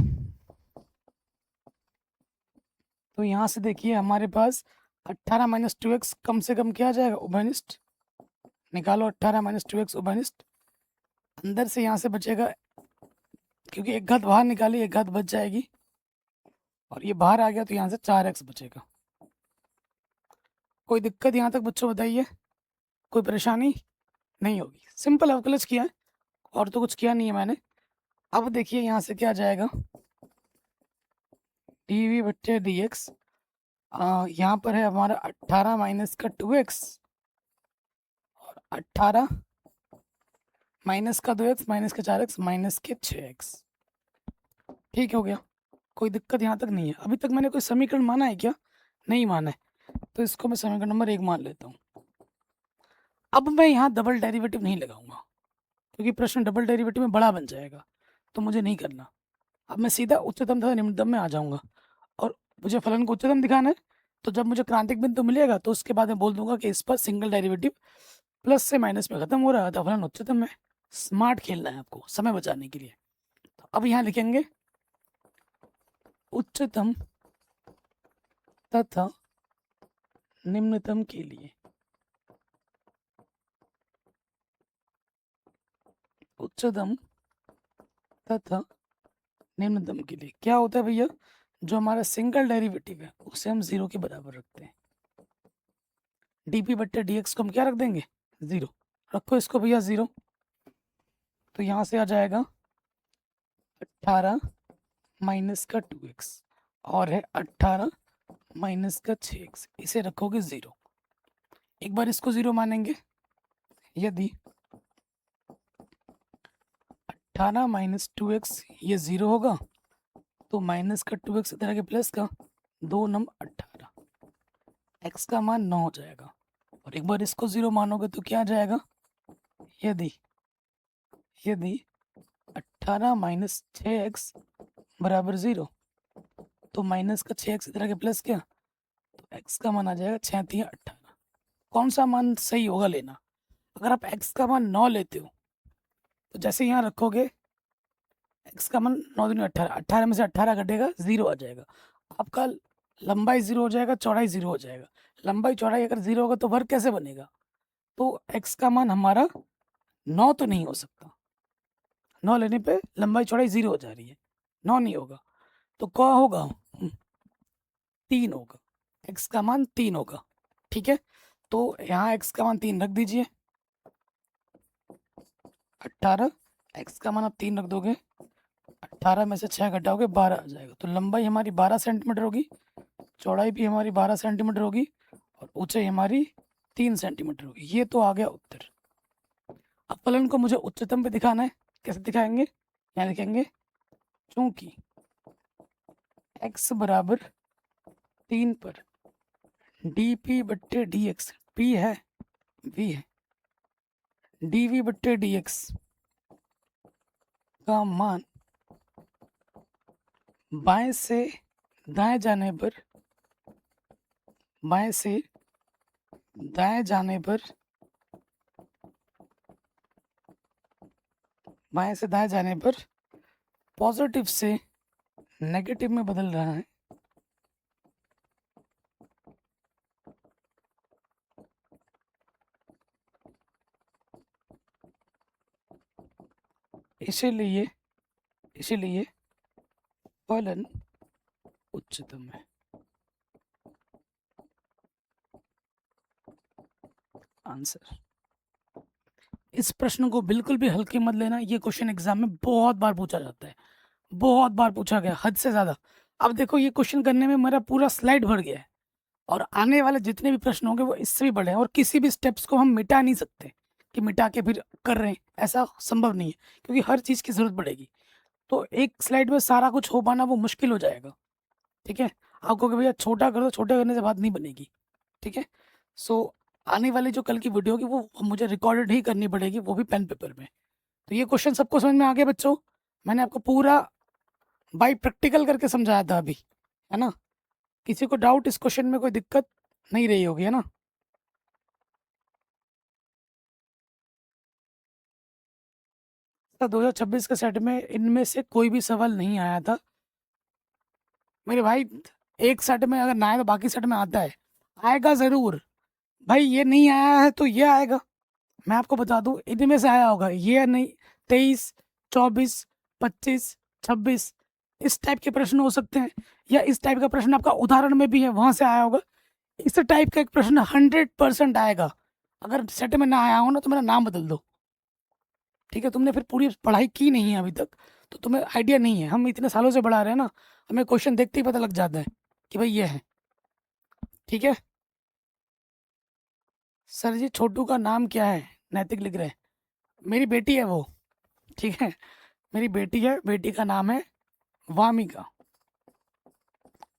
तो यहाँ से देखिए हमारे पास 18 माइनस 2x कम से कम क्या आ जाएगा? उभयनिष्ठ। निकालो 18 माइनस 2x उभयनिष्ठ, अंदर से यहाँ से बचेगा, क्योंकि एक घात बाहर निकाली, एक घात बच जाएगी, और ये बाहर आ गया तो यहाँ से 4x बचेगा। कोई दिक्कत यहाँ तक बच्चों बताइए? कोई परेशानी नहीं होगी, सिंपल अवकलज किया है, और तो कुछ किया नहीं है मैंने। अब देखिए यहाँ से क्या जाएगा? dv बट्टे dx, यहाँ पर है हमारा 18 माइनस का 2x और 18 माइनस का 2x माइनस का 4x माइनस के 6x। ठीक हो गया, कोई दिक्कत यहाँ तक नहीं है। अभी तक मैंने कोई समीकरण माना है क्या? नहीं माना है, तो इसको मैं समीकरण नंबर 1 मान लेता हूँ। अब मैं यहाँ डबल डेरिवेटिव नहीं लगाऊंगा, क्योंकि प्रश्न डबल डेरिवेटिव में बड़ा बन जाएगा, तो मुझे नहीं करना। अब मैं सीधा उच्चतम तथा निम्नतम में आ जाऊंगा, और मुझे फलन को उच्चतम दिखाना है, तो जब मुझे क्रांतिक बिंदु मिलेगा तो उसके बाद मैं बोल दूंगा कि इस पर सिंगल डेरिवेटिव प्लस से माइनस में खत्म हो रहा है, तो फलन उच्चतम है। स्मार्ट खेलना है आपको समय बचाने के लिए। तो अब यहाँ लिखेंगे उच्चतम तथा निम्नतम के लिए, उच्चतम तथा निम्नतम के लिए क्या होता है भैया? जो हमारा सिंगल डेरिवेटिव है उसे हम 0 के बराबर रखते हैं। dp बट्टे dx को हम क्या रख देंगे? 0। रखो इसको भैया 0, तो यहाँ से आ जाएगा 18 माइनस का 2x, और है 18 माइनस का 6x, इसे रखोगे 0। एक बार इसको 0 मानेंगे, यदि 18 माइनस 2x ये 0 होगा, तो माइनस का 2x इधर आगे प्लस का 2 नम 18, x का मान 9 हो जाएगा। और एक बार इसको 0 मानोगे तो क्या आ जाएगा? यदि 18 18 माइनस 6x बराबर 0। तो माइनस का 6x इधर के प्लस क्या, तो x का मान आ जाएगा 6 3 18। कौन सा मान सही होगा लेना। अगर आप x का मान 9 लेते हो तो जैसे यहाँ रखोगे x का मान 9 दूनी 18, 18 में से 18 घटेगा 0 आ जाएगा। आपका लंबाई 0 हो जाएगा, चौड़ाई 0 हो जाएगा। लंबाई चौड़ाई अगर 0 होगा तो वर्ग कैसे बनेगा। तो x का मान हमारा 9 तो नहीं हो सकता, 9 लेने पे लंबाई चौड़ाई 0 हो जा रही है, 9 नहीं होगा। तो क्या होगा, 3 होगा, x का मान 3 होगा। ठीक है, तो यहाँ x का मान 3 रख दीजिए, 18, x का मान आप 3 रख दोगे, 18 में से 6 घटाओगे 12 आ जाएगा। तो लंबाई हमारी 12 सेंटीमीटर होगी, चौड़ाई भी हमारी 12 सेंटीमीटर होगी और ऊंचाई हमारी 3 सेंटीमीटर होगी। ये तो आ गया उत्तर। अब फलन को मुझे उच्चतम पे दिखाना है, कैसे दिखाएंगे, यहाँ लिखेंगे चूंकि x बराबर 3 पर dp बट्टे dx, p है v है, dv बट्टे dx का मान बाएं से दाएं जाने पर, बाएं से दाएं जाने पर, बाएं से दाएं जाने पर पॉजिटिव से नेगेटिव में बदल रहा है। इसीलिए इसीलिए फलन उच्चतम है। आंसर। इस प्रश्न को बिल्कुल भी हल्के मत लेना, ये क्वेश्चन एग्जाम में बहुत बार पूछा जाता है, बहुत बार पूछा गया, हद से ज़्यादा। अब देखो ये क्वेश्चन करने में मेरा पूरा स्लाइड भर गया है और आने वाले जितने भी प्रश्न होंगे वो इससे भी बड़े हैं, और किसी भी स्टेप्स को हम मिटा नहीं सकते कि मिटा के फिर कर रहे हैं, ऐसा संभव नहीं है, क्योंकि हर चीज़ की ज़रूरत पड़ेगी। तो एक स्लाइड में सारा कुछ हो पाना वो मुश्किल हो जाएगा। ठीक है, आप कहोगे भैया छोटा कर दो, छोटे करने से बात नहीं बनेगी। ठीक है, सो आने वाली जो कल की वीडियो होगी वो मुझे रिकॉर्डेड ही करनी पड़ेगी, वो भी पेन पेपर में। तो ये क्वेश्चन सबको समझ में आ गया बच्चों, मैंने आपको पूरा बाई प्रैक्टिकल करके समझाया था अभी, है ना। किसी को डाउट इस क्वेश्चन में, कोई दिक्कत नहीं रही होगी, है ना। 2026 के सेट में इनमें से कोई भी सवाल नहीं आया था मेरे भाई। एक सेट में अगर ना आए तो बाकी सेट में आता है, आएगा जरूर भाई। ये नहीं आया है तो ये आएगा, मैं आपको बता दूं, इनमें से आया होगा ये नहीं। 23, 24, 25, 26 इस टाइप के प्रश्न हो सकते हैं, या इस टाइप का प्रश्न आपका उदाहरण में भी है वहां से आया होगा। इस टाइप का एक प्रश्न 100% आएगा। अगर सेट में ना आया हो ना तो मेरा नाम बदल दो। ठीक है, तुमने फिर पूरी पढ़ाई की नहीं है अभी तक, तो तुम्हें आइडिया नहीं है। हम इतने सालों से पढ़ा रहे हैं ना, हमें क्वेश्चन देखते ही पता लग जाता है कि भाई ये है। ठीक है सर जी, छोटू का नाम क्या है, नैतिक लिख रहे हैं। मेरी बेटी है वो। ठीक है, मेरी बेटी है, बेटी का नाम है वामिका,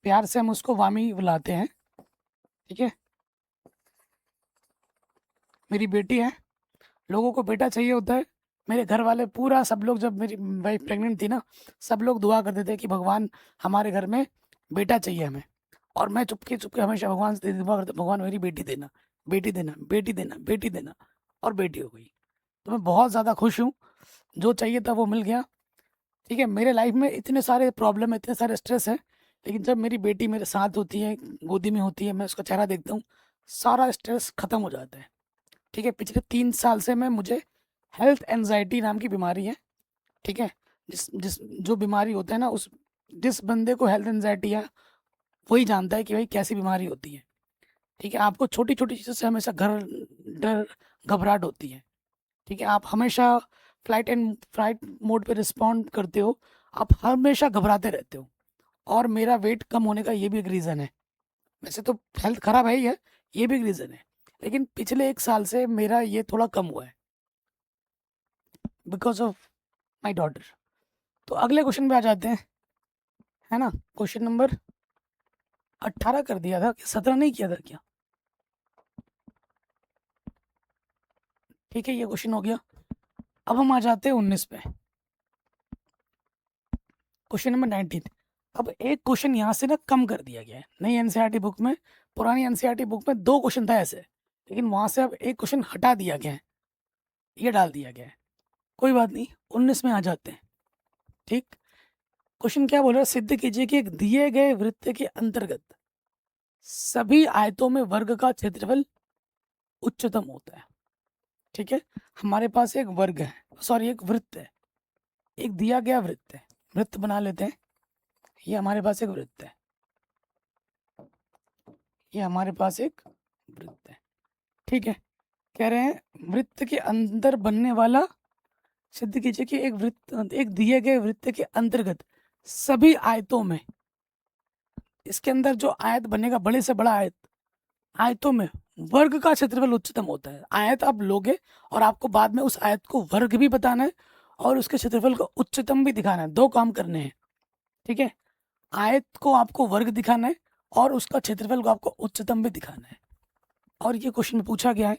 प्यार से हम उसको वामी बुलाते हैं। ठीक है, मेरी बेटी है, लोगों को बेटा चाहिए होता है। मेरे घर वाले पूरा सब लोग, जब मेरी वाइफ प्रेग्नेंट थी ना, सब लोग दुआ करते थे कि भगवान हमारे घर में बेटा चाहिए हमें। और मैं चुपके चुपके हमेशा भगवान से दुआ करता, भगवान मेरी बेटी देना, बेटी देना, बेटी देना, बेटी देना। और बेटी हो गई। तो मैं बहुत ज़्यादा खुश हूँ, जो चाहिए था वो मिल गया। ठीक है, मेरे लाइफ में इतने सारे प्रॉब्लम है, इतने सारे स्ट्रेस है, लेकिन जब मेरी बेटी मेरे साथ होती है, गोदी में होती है, मैं उसका चेहरा देखता हूँ, सारा स्ट्रेस खत्म हो जाता है। ठीक है, पिछले 3 साल से मैं, मुझे हेल्थ एंजाइटी नाम की बीमारी है। ठीक है, जिस जिस जो बीमारी होता है ना, उस जिस बंदे को हेल्थ एंजाइटी है वही जानता है कि भाई कैसी बीमारी होती है। ठीक है, आपको छोटी छोटी चीज़ों से हमेशा डर घबराहट होती है। ठीक है, आप हमेशा फ्लाइट मोड पे रिस्पॉन्ड करते हो, आप हमेशा घबराते रहते हो। और मेरा वेट कम होने का ये भी एक रीज़न है। वैसे तो हेल्थ खराब है ही है, ये भी एक रीज़न है, लेकिन पिछले 1 साल से मेरा ये थोड़ा कम हुआ है बिकॉज ऑफ माई डॉटर। तो अगले क्वेश्चन पे आ जाते हैं, है ना। क्वेश्चन नंबर 18 कर दिया था, 17 नहीं किया था क्या। ठीक है, ये क्वेश्चन हो गया। अब हम आ जाते हैं 19 पे। Question number 19। अब एक क्वेश्चन यहाँ से ना कम कर दिया गया है नई एनसीईआरटी बुक में। पुरानी एनसीईआरटी बुक में 2 क्वेश्चन था ऐसे, लेकिन वहाँ से अब एक क्वेश्चन हटा दिया गया है, ये डाल दिया गया है। कोई बात नहीं, 19 में आ जाते हैं। ठीक, क्वेश्चन क्या बोल रहा है? सिद्ध कीजिए कि एक दिए गए वृत्त के अंतर्गत सभी आयतों में वर्ग का क्षेत्रफल उच्चतम होता है। ठीक है, हमारे पास एक वर्ग है, सॉरी एक वृत्त है, एक दिया गया वृत्त है। वृत्त बना लेते हैं। ये हमारे पास एक वृत्त है, ये हमारे पास एक वृत्त है। ठीक है, कह रहे हैं वृत्त के अंदर बनने वाला, सिद्ध कीजिए कि एक वृत्त, एक दिए गए वृत्त के अंतर्गत सभी आयतों में, इसके अंदर जो आयत बनेगा, बड़े से बड़ा आयत, आयतों में वर्ग का क्षेत्रफल उच्चतम होता है। आयत आप लोगे और आपको बाद में उस आयत को वर्ग भी बताना है और उसके क्षेत्रफल को उच्चतम भी दिखाना है। 2 काम करने हैं। ठीक है, आयत को आपको वर्ग दिखाना है और उसका क्षेत्रफल को आपको उच्चतम भी दिखाना है। और ये क्वेश्चन में पूछा गया है,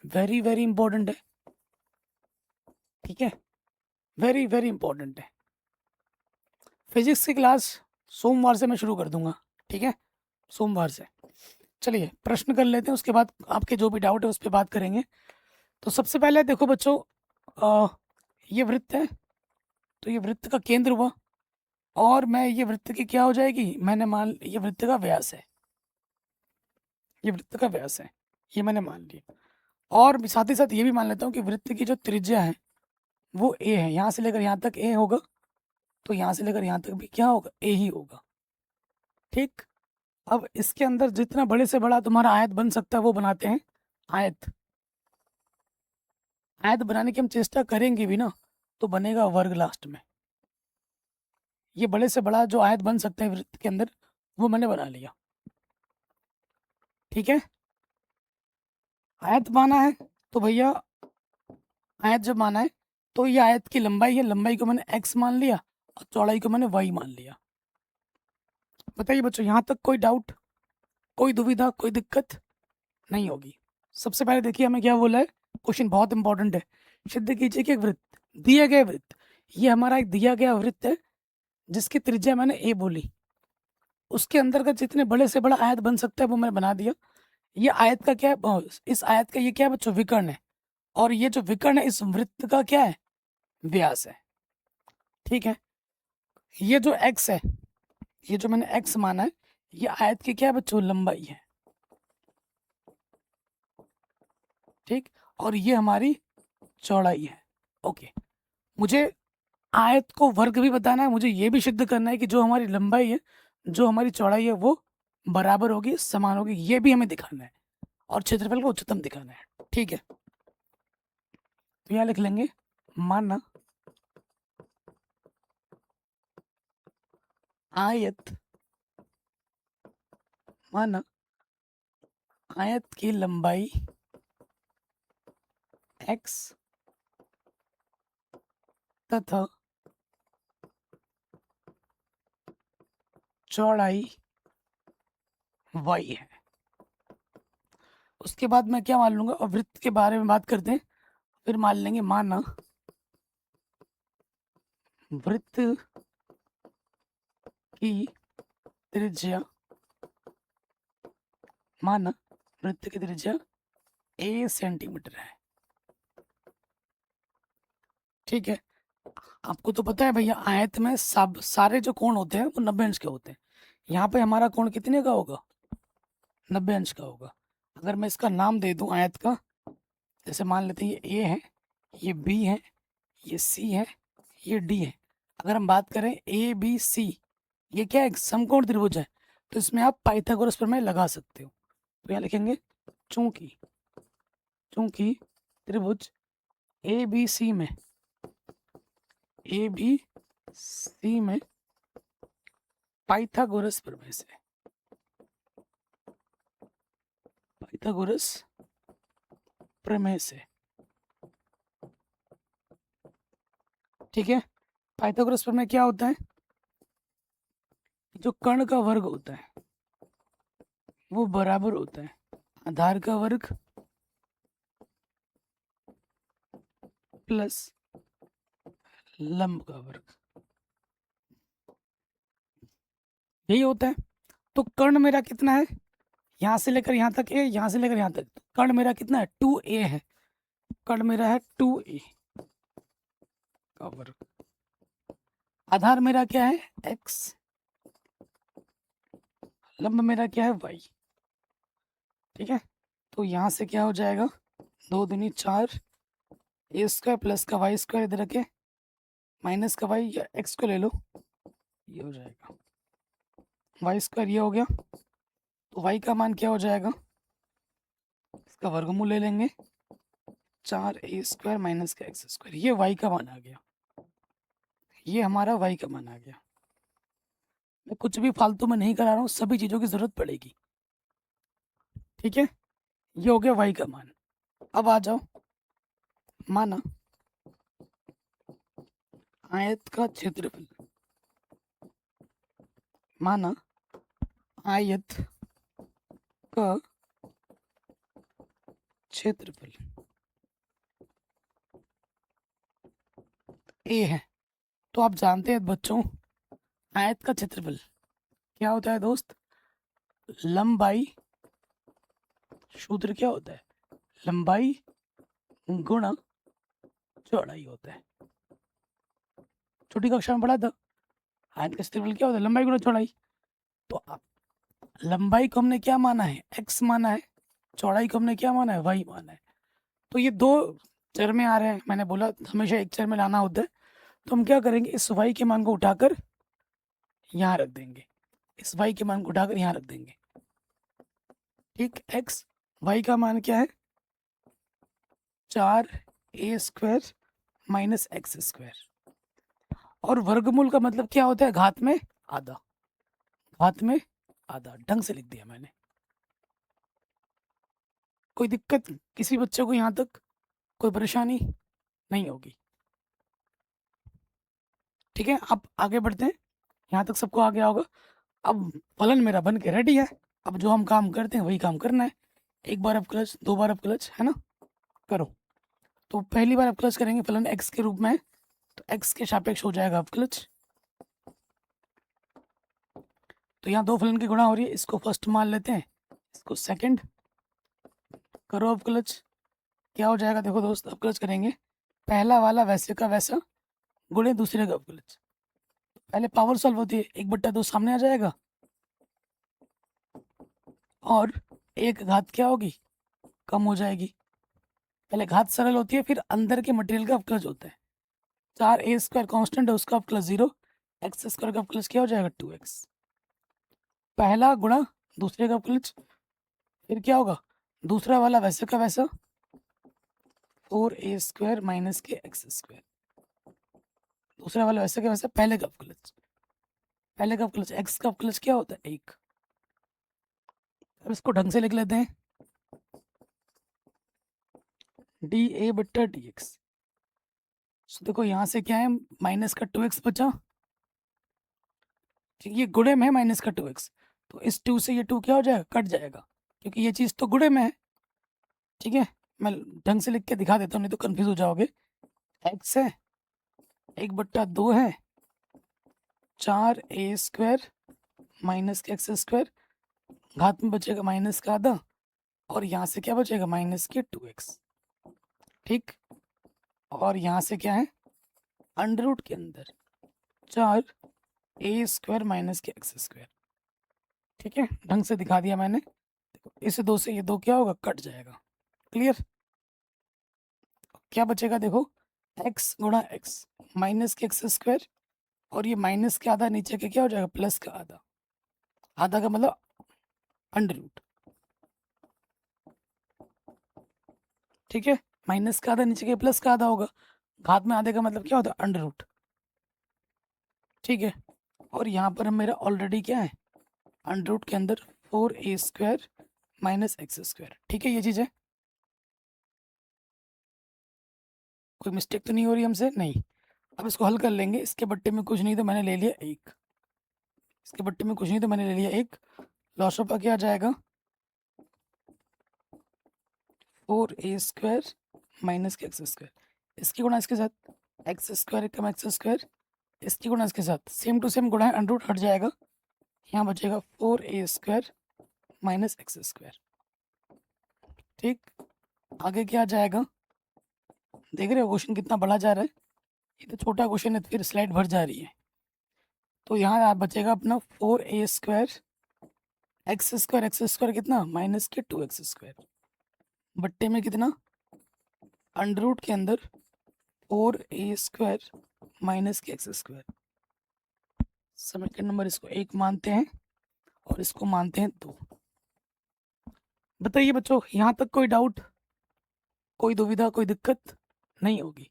वेरी वेरी इंपॉर्टेंट है। ठीक है, वेरी वेरी इंपॉर्टेंट है। फिजिक्स की क्लास सोमवार से मैं शुरू कर दूंगा। ठीक है, सोमवार से। चलिए प्रश्न कर लेते हैं, उसके बाद आपके जो भी डाउट है उस पर बात करेंगे। तो सबसे पहले देखो बच्चों, ये वृत्त है, तो ये वृत्त का केंद्र हुआ, और मैं ये वृत्त की क्या हो जाएगी, मैंने मान, ये वृत्त का व्यास है, ये वृत्त का व्यास है, ये मैंने मान लिया। और साथ ही साथ ये भी मान लेता हूँ कि वृत्त की जो त्रिज्या है वो ए है। यहाँ से लेकर यहाँ तक ए होगा, तो यहाँ से लेकर यहाँ तक भी क्या होगा, ए ही होगा। ठीक, अब इसके अंदर जितना बड़े से बड़ा तुम्हारा आयत बन सकता है वो बनाते हैं। आयत, आयत बनाने की हम चेष्टा करेंगे भी ना, तो बनेगा वर्ग लास्ट में। ये बड़े से बड़ा जो आयत बन सकते हैं वृत्त के अंदर, वो मैंने बना लिया। ठीक है, आयत माना है तो भैया, आयत जब माना है तो ये आयत की लंबाई है, लंबाई को मैंने x मान लिया और चौड़ाई को मैंने y मान लिया। बताइए बच्चों, यहाँ तक कोई डाउट, कोई दुविधा, कोई दिक्कत नहीं होगी। सबसे पहले देखिए हमें क्या बोला है, क्वेश्चन बहुत इंपॉर्टेंट है। सिद्ध कीजिए कि एक वृत्त, दिए गए वृत्त, ये हमारा एक दिया गया वृत्त है जिसकी त्रिज्या मैंने a बोली, उसके अंतर्गत जितने बड़े से बड़ा आयत बन सकता है वो मैंने बना दिया। ये आयत का क्या है, इस आयत का ये क्या है बच्चों, विकर्ण है, और ये जो विकर्ण है इस वृत्त का क्या है, व्यास है। ठीक है, ये जो x है, ये जो मैंने x माना है, ये आयत की क्या है बच्चों, लंबाई है। ठीक, और ये हमारी चौड़ाई है। ओके, मुझे आयत को वर्ग भी बताना है, मुझे ये भी सिद्ध करना है कि जो हमारी लंबाई है, जो हमारी चौड़ाई है, वो बराबर होगी, समान होगी, ये भी हमें दिखाना है, और क्षेत्रफल को उच्चतम दिखाना है। ठीक है, तो यहाँ लिख लेंगे, माना आयत, माना आयत की लंबाई x तथा चौड़ाई y है। उसके बाद मैं क्या मान लूंगा, और वृत्त के बारे में बात करते हैं, फिर मान लेंगे, माना वृत्त की त्रिज्या, माना वृत्त की त्रिज्या a सेंटीमीटर है। ठीक है, आपको तो पता है भैया, आयत में सब सारे जो कोण होते हैं वो 90 अंश के होते हैं। यहाँ पे हमारा कोण कितने का होगा, 90 अंश का होगा। अगर मैं इसका नाम दे दूं आयत का, जैसे मान लेते हैं ये A है, ये B है, ये C है, ये D है। अगर हम बात करें ABC, ये क्या है, समकोण त्रिभुज है, तो इसमें आप पाइथागोरस प्रमेय लगा सकते हो। तो यहाँ लिखेंगे, चूंकि चूंकि त्रिभुज ABC में, ABC में पाइथागोरस प्रमेय से, पाइथागोरस प्रमेय से, ठीक है, पाइथागोरस प्रमेय क्या होता है, जो कर्ण का वर्ग होता है वो बराबर होता है आधार का वर्ग प्लस लंब का वर्ग। यही होता है। तो कर्ण मेरा कितना है, यहाँ से लेकर यहाँ तक ए, यहाँ से लेकर यहाँ तक, तो कर्ण मेरा कितना है 2a है, कर्ण मेरा है 2a का वर्ग। आधार मेरा क्या है x, लंब मेरा क्या है y। ठीक है, तो यहाँ से क्या हो जाएगा 2 दूनी 4 ए स्क्वायर प्लस का वाई स्क्वायर इधर रखे, माइनस का वाई या एक्स को ले लो, ये हो जाएगा वाई स्क्वायर, ये हो गया। तो वाई का मान क्या हो जाएगा, इसका वर्गमूल ले लेंगे 4a स्क्वायर माइनस का एक्स स्क्वायर, ये वाई का मान आ गया, ये हमारा वाई का मान आ गया। मैं कुछ भी फालतू में नहीं करा रहा हूँ, सभी चीज़ों की ज़रूरत पड़ेगी। ठीक है, ये हो गया वाई का मान। अब आ जाओ, माना आयत का क्षेत्रफल, माना आयत का क्षेत्रफल ए है। तो आप जानते हैं बच्चों, आयत का क्षेत्रफल क्या होता है दोस्त, लंबाई, सूत्र क्या होता है, लंबाई गुणा चौड़ाई होता है। छोटी कक्षा में पढ़ा था, आयत का क्षेत्रफल क्या होता है, लंबाई गुणा चौड़ाई। तो आप लंबाई को हमने क्या माना है, x माना है, चौड़ाई को हमने क्या माना है, y माना है। तो ये दो चर में आ रहे हैं, मैंने बोला हमेशा एक चर में लाना होता है। तो हम क्या करेंगे, इस y के मान को उठाकर यहाँ रख देंगे, इस y के मान को उठाकर यहाँ रख देंगे। ठीक, x y का मान क्या है 4a square minus x square, और वर्गमूल का मतलब क्या होता है, घात में आधा, घात में आधा। ढंग से लिख दिया मैंने, कोई दिक्कत किसी बच्चे को यहाँ तक, कोई परेशानी नहीं होगी। ठीक है, अब आगे बढ़ते हैं, यहाँ तक सबको आ गया होगा। अब फलन मेरा बन के रेडी है, अब जो हम काम करते हैं वही काम करना है। एक बार अब क्लच, दो बार अब क्लच, है ना, करो। तो पहली बार अब क्लच करेंगे, फलन x के रूप में है, तो x के सापेक्ष हो जाएगा अब क्लच। तो यहाँ दो फलन की गुणा हो रही है, इसको फर्स्ट मान लेते हैं, इसको सेकंड, करो अब क्लच। क्या हो जाएगा देखो दोस्त, अब क्लच करेंगे, पहला वाला वैसे का वैसा गुणे दूसरे का क्लच। पहले पावर सॉल्व होती है, 1/2 सामने आ जाएगा, और एक घात क्या होगी, कम हो जाएगी। पहले घात सरल होती है, फिर अंदर के मटेरियल का अवकलज होता है। 4a स्क्वायर कॉन्स्टेंट है, उसका अवकलज 0, एक्स स्क्वायर का अवकलज क्या हो जाएगा 2x, पहला गुणा दूसरे का अवकलज, फिर क्या होगा दूसरा वाला वैसे का वैसा 4a स्क्वायर माइनस के एक्स स्क्वायर, दूसरा वाला वैसे का वैसा पहले का अवकलज, पहले का अवकलज x का अवकलज क्या होता है 1। अब इसको ढंग से लिख लेते हैं, dA/dx। देखो यहाँ से क्या है, माइनस का 2x बचा, ठीक, ये गुणे में है माइनस का 2x, तो इस 2 से ये 2 क्या हो जाएगा, कट जाएगा, क्योंकि ये चीज़ तो गुणे में है। ठीक है, मैं ढंग से लिख के दिखा देता हूँ, नहीं तो कंफ्यूज हो जाओगे। x है 1/2 है 4a स्क्वायर माइनस के एक्स स्क्वायर, घात में बचेगा माइनस का आधा, और यहाँ से क्या बचेगा माइनस के 2x। ठीक, और यहाँ से क्या है अंडर रूट के अंदर 4a स्क्वायर माइनस के एक्स स्क्वायर। ठीक है, ढंग से दिखा दिया मैंने। देखो इस 2 से ये 2 क्या होगा, कट जाएगा। क्लियर, क्या बचेगा देखो, x गुणा एक्स माइनस के एक्स स्क्वायर, और ये माइनस के आधा नीचे के क्या हो जाएगा प्लस का आधा, आधा का मतलब अंडर रूट। ठीक है, माइनस का आधा नीचे के प्लस का आधा होगा, घात में आधे का मतलब क्या होता है अंडर रूट। ठीक है, और यहाँ पर मेरा ऑलरेडी क्या है अंडर रूट के अंदर 4a square minus x square. ठीक है, ये चीज़ है, कोई मिस्टेक तो नहीं हो रही हमसे, नहीं। अब इसको हल कर लेंगे, इसके बट्टे में कुछ नहीं तो मैंने ले लिया 1, इसके बट्टे में कुछ नहीं तो मैंने ले लिया 1, लॉस ऑफ क्या आ जाएगा 4a स्क्वायर माइनस के एक्स स्क्वायर, इसकी गुणा इसके साथ एक्स स्क्वायर कम एक्स स्क्वायर, इसकी गुणा इसके साथ सेम टू सेम गुणा है, अंडर रूट हट जाएगा, यहाँ बचेगा 4a² माइनस x²। ठीक, आगे क्या जाएगा, देख रहे हो क्वेश्चन कितना बड़ा जा रहा है। ये तो छोटा क्वेश्चन है, फिर स्लाइड भर जा रही है। तो यहाँ बचेगा अपना 4a² x² कितना माइनस के 2x², बट्टे में कितना अंडर रूट के अंदर 4a² माइनस के x²। समीकरण नंबर इसको 1 मानते हैं और इसको मानते हैं 2। बताइए बच्चों, यहाँ तक कोई डाउट, कोई दुविधा, कोई दिक्कत नहीं होगी।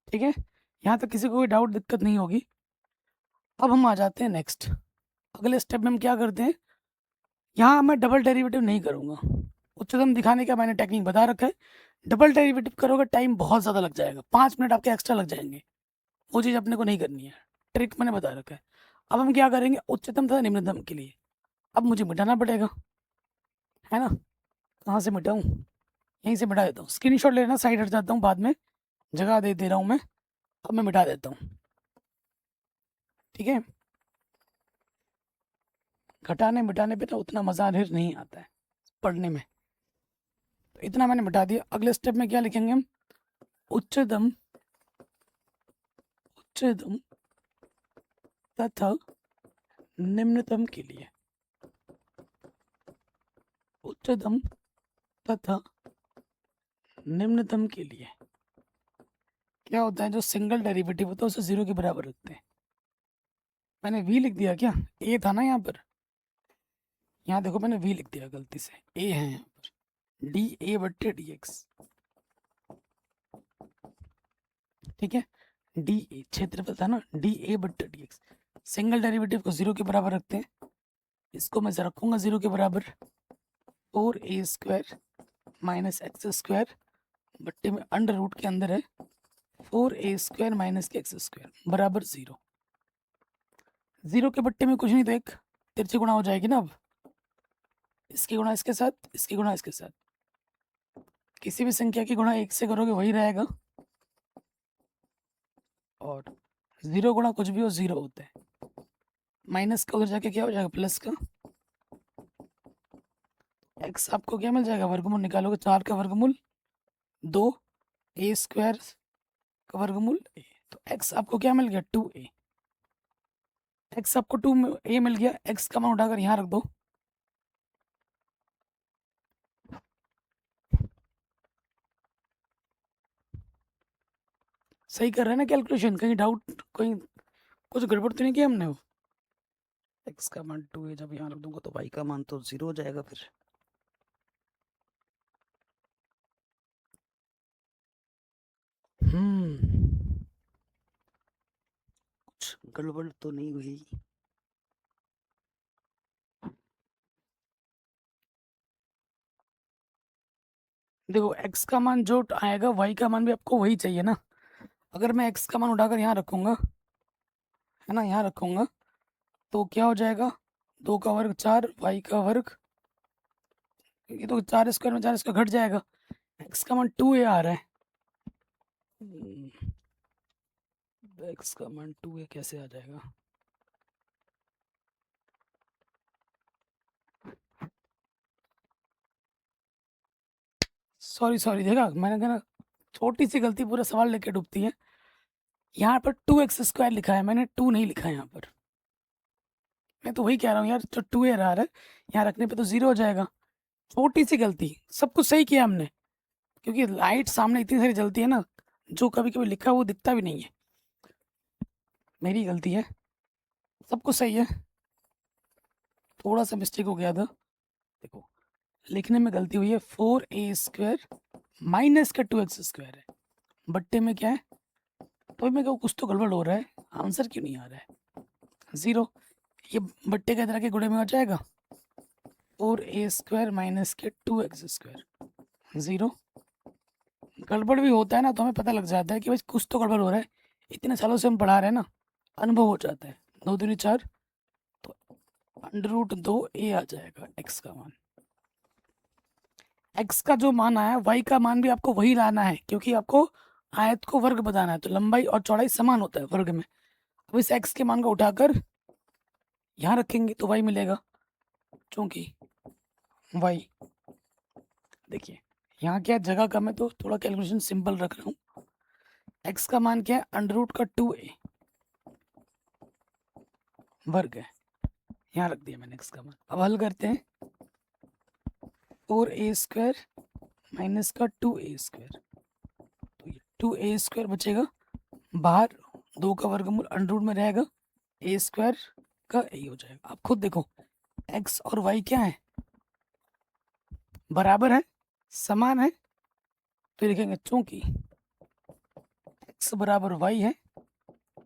ठीक है, यहाँ तक किसी को कोई डाउट दिक्कत नहीं होगी। अब हम आ जाते हैं नेक्स्ट, अगले स्टेप में हम क्या करते हैं, यहाँ मैं डबल डेरिवेटिव नहीं करूँगा। उच्चतम दिखाने का मैंने टेक्निक बता रखा है। डबल डेरिवेटिव करोगे टाइम बहुत ज़्यादा लग जाएगा, 5 मिनट आपके एक्स्ट्रा लग जाएंगे। वो चीज़ अपने को नहीं करनी है, ट्रिक मैंने बता रखा है। अब हम क्या करेंगे, उच्चतम तथा निम्नतम के लिए अब मुझे मिटाना पड़ेगा, है ना। कहाँ से मिटाऊँ, यहीं से मिटा देता हूँ। स्क्रीनशॉट लेना, साइड हट जाता हूँ, बाद में जगह दे रहा हूँ मैं। अब मैं मिटा देता हूँ, ठीक है। घटाने मिटाने पे तो उतना मज़ा नहीं आता है पढ़ने में। तो इतना मैंने मिटा दिया। अगले स्टेप में क्या लिखेंगे हम, उच्चतम तथा निम्नतम के लिए, उच्चतम तथा निम्नतम के लिए क्या होता है, जो सिंगल डेरिवेटिव होता है उसे 0 के बराबर रखते हैं। मैंने v लिख दिया क्या, a था ना यहाँ पर, यहाँ देखो मैंने v लिख दिया गलती से, a है यहाँ पर, dA/dx। ठीक है, dA क्षेत्रफल था ना, dA/dx। सिंगल डेरिवेटिव को 0 के बराबर रखते हैं। इसको मैं रखूंगा 0 के बराबर, 4a² माइनस x² बट्टे में अंडर रूट के अंदर है 4a² माइनस के x² बराबर 0। 0 के बट्टे में कुछ नहीं, तो एक तिरछी गुणा हो जाएगी ना। अब इसकी गुणा इसके साथ, इसकी गुणा इसके साथ, किसी भी संख्या की गुणा 1 से करोगे वही रहेगा, और 0 गुणा कुछ भी हो 0 होता है। माइनस का उधर जाके क्या हो जाएगा, प्लस का। x आपको क्या मिल जाएगा, वर्गमूल निकालोगे 4 का वर्गमूल 2, a² का वर्गमूल a। तो x आपको क्या मिल गया, 2a। x आपको 2a मिल गया, x का मान उठाकर यहाँ रख दो। सही कर रहे हैं ना कैलकुलेशन, कहीं डाउट, कहीं कुछ गड़बड़ तो नहीं किया हमने। वो x का मान 2a जब यहाँ रख दूंगा तो y का मान तो 0 हो जाएगा फिर। कुछ गड़बड़ तो नहीं हुई। देखो x का मान जो आएगा y का मान भी आपको वही चाहिए ना। अगर मैं x का मान उठाकर यहाँ रखूंगा, है ना, यहाँ रखूंगा, तो क्या हो जाएगा, 2 का वर्ग 4, y का वर्ग, ये तो 4² में 4² घट जाएगा। x का मान 2a आ रहा है, x का मान 2a कैसे आ जाएगा, सॉरी देखा मैंने कहा ना, छोटी सी गलती पूरा सवाल लेके डूबती है। यहाँ पर 2x² लिखा है, मैंने 2 नहीं लिखा है यहाँ पर। मैं तो वही कह रहा हूँ यार, जो 2a रहा है यहाँ रखने पे तो 0 हो जाएगा। छोटी सी गलती, सब कुछ सही किया हमने, क्योंकि लाइट सामने इतनी सारी जलती है ना, जो कभी कभी लिखा वो दिखता भी नहीं है। मेरी गलती है, सब कुछ सही है, थोड़ा सा मिस्टेक हो गया था। देखो लिखने में गलती हुई है, 4a² माइनस का 2x² है, बट्टे में क्या है, तो मैं कहूँ कुछ तो गड़बड़ हो रहा है, आंसर क्यों नहीं आ रहा है, 0। ये बट्टे का इधर के गुणे में हो जाएगा, 4a² माइनस के 2x², 0। गड़बड़ भी होता है ना तो हमें पता लग जाता है कि भाई कुछ तो गड़बड़ हो रहा है, इतने सालों से हम पढ़ा रहे हैं ना, अनुभव हो जाता है। 2 दूनी 4, तो अंडर रूट 2a आ जाएगा x का मान। x का जो मान आया, y का मान भी आपको वही लाना है, क्योंकि आपको आयत को वर्ग बताना है तो लंबाई और चौड़ाई समान होता है वर्ग में। अब इस x के मान को उठाकर यहाँ रखेंगे तो y मिलेगा, चूंकि y, देखिए यहाँ क्या जगह कम है तो थोड़ा कैलकुलेशन सिंपल रख रहा हूँ। x का मान क्या है, अंडर रूट का 2a वर्ग है, यहाँ रख दिया मैंने x का मान। अब हल करते हैं, 4a² माइनस का 2a², तो ये 2a² बचेगा, बाहर 2 का वर्गमूल अंडर रूट में रहेगा, a² का a हो जाएगा। आप खुद देखो x और y क्या है, बराबर है, समान है, तो लिखेंगे चूंकि x बराबर y है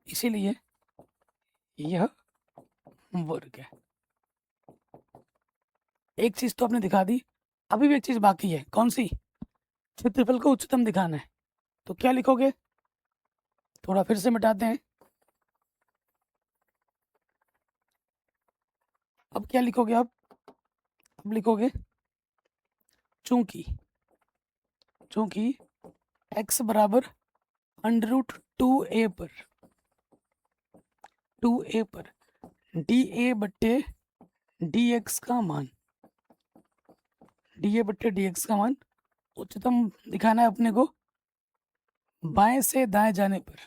इसीलिए यह वर्ग है। एक चीज तो आपने दिखा दी, अभी भी एक चीज बाकी है, कौन सी, क्षेत्रफल को उच्चतम दिखाना है। तो क्या लिखोगे, थोड़ा फिर से मिटाते हैं, अब क्या लिखोगे आप, अब लिखोगे चूंकि x बराबर अंडर रूट 2a पर dA बट्टे dx का मान, dA बट्टे dx का मान उच्चतम दिखाना है अपने को, बाएं से दाएं जाने पर,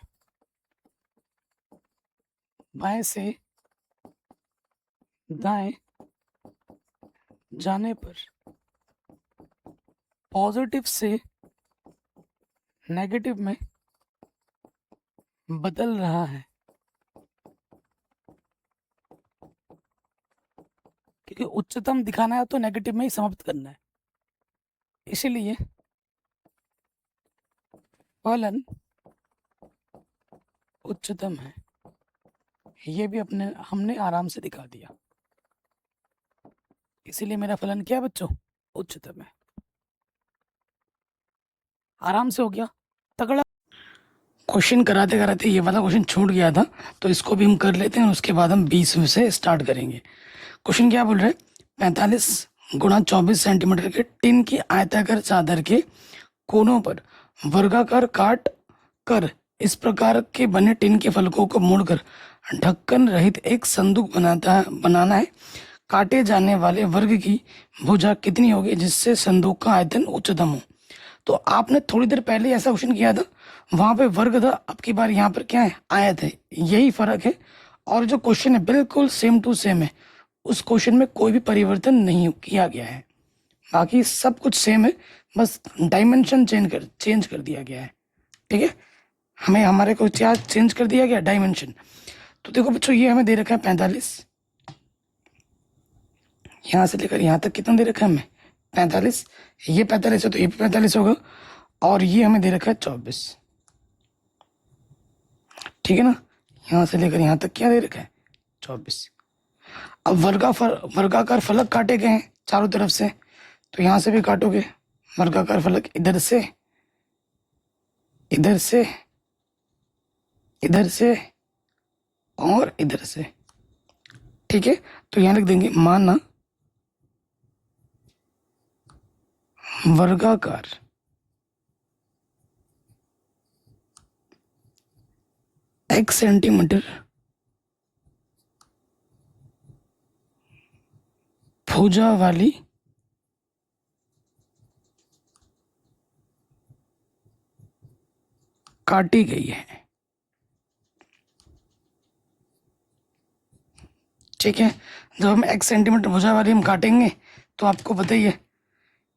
बाएं से दाएं जाने पर पॉजिटिव से नेगेटिव में बदल रहा है, क्योंकि उच्चतम दिखाना है तो नेगेटिव में ही समाप्त करना है, इसीलिए फलन उच्चतम है। ये भी हमने आराम से दिखा दिया, इसीलिए मेरा फलन क्या है बच्चों, उच्चतम है। आराम से हो गया, तगड़ा। क्वेश्चन कराते कराते ये वाला क्वेश्चन छूट गया था, तो इसको भी हम कर लेते हैं, उसके बाद हम 20 से स्टार्ट करेंगे। क्वेश्चन क्या बोल रहे हैं, 45 गुणा 24 सेंटीमीटर के टिन की आयताकार चादर के कोनों पर वर्गाकार काट कर इस प्रकार के बने टिन के फलकों को मोड़कर ढक्कन रहित एक संदूक बनाना है। काटे जाने वाले वर्ग की भुजा कितनी होगी जिससे संदूक का आयतन उच्चतम हो। तो आपने थोड़ी देर पहले ऐसा क्वेश्चन किया था, वहां पे वर्ग था, अब की बार यहाँ पर क्या है, आयत है, यही फर्क है। और जो क्वेश्चन है बिल्कुल सेम टू सेम है, उस क्वेश्चन में कोई भी परिवर्तन नहीं किया गया है, बाकी सब कुछ सेम है, बस डायमेंशन चेंज कर दिया गया है। ठीक है, हमें हमारे को क्या चेंज कर दिया गया, डायमेंशन। तो देखो बच्चों, ये हमें दे रखा है 45, यहाँ से लेकर यहाँ तक कितना दे रखा है हमें, 45, ये 45 है तो ये भी 45 होगा, और ये हमें दे रखा है 24। ठीक है ना, यहाँ से लेकर यहाँ तक क्या दे रखा है, 24। अब वर्गाकार फलक काटे गए हैं चारों तरफ से, तो यहाँ से भी काटोगे वर्गाकार फलक, इधर से इधर से इधर से और इधर से। ठीक है, तो यहाँ लिख देंगे, माना वर्गाकार x सेंटीमीटर भुजा वाली काटी गई है। ठीक है, जब हम x सेंटीमीटर भुजा वाली हम काटेंगे तो आपको बताइए,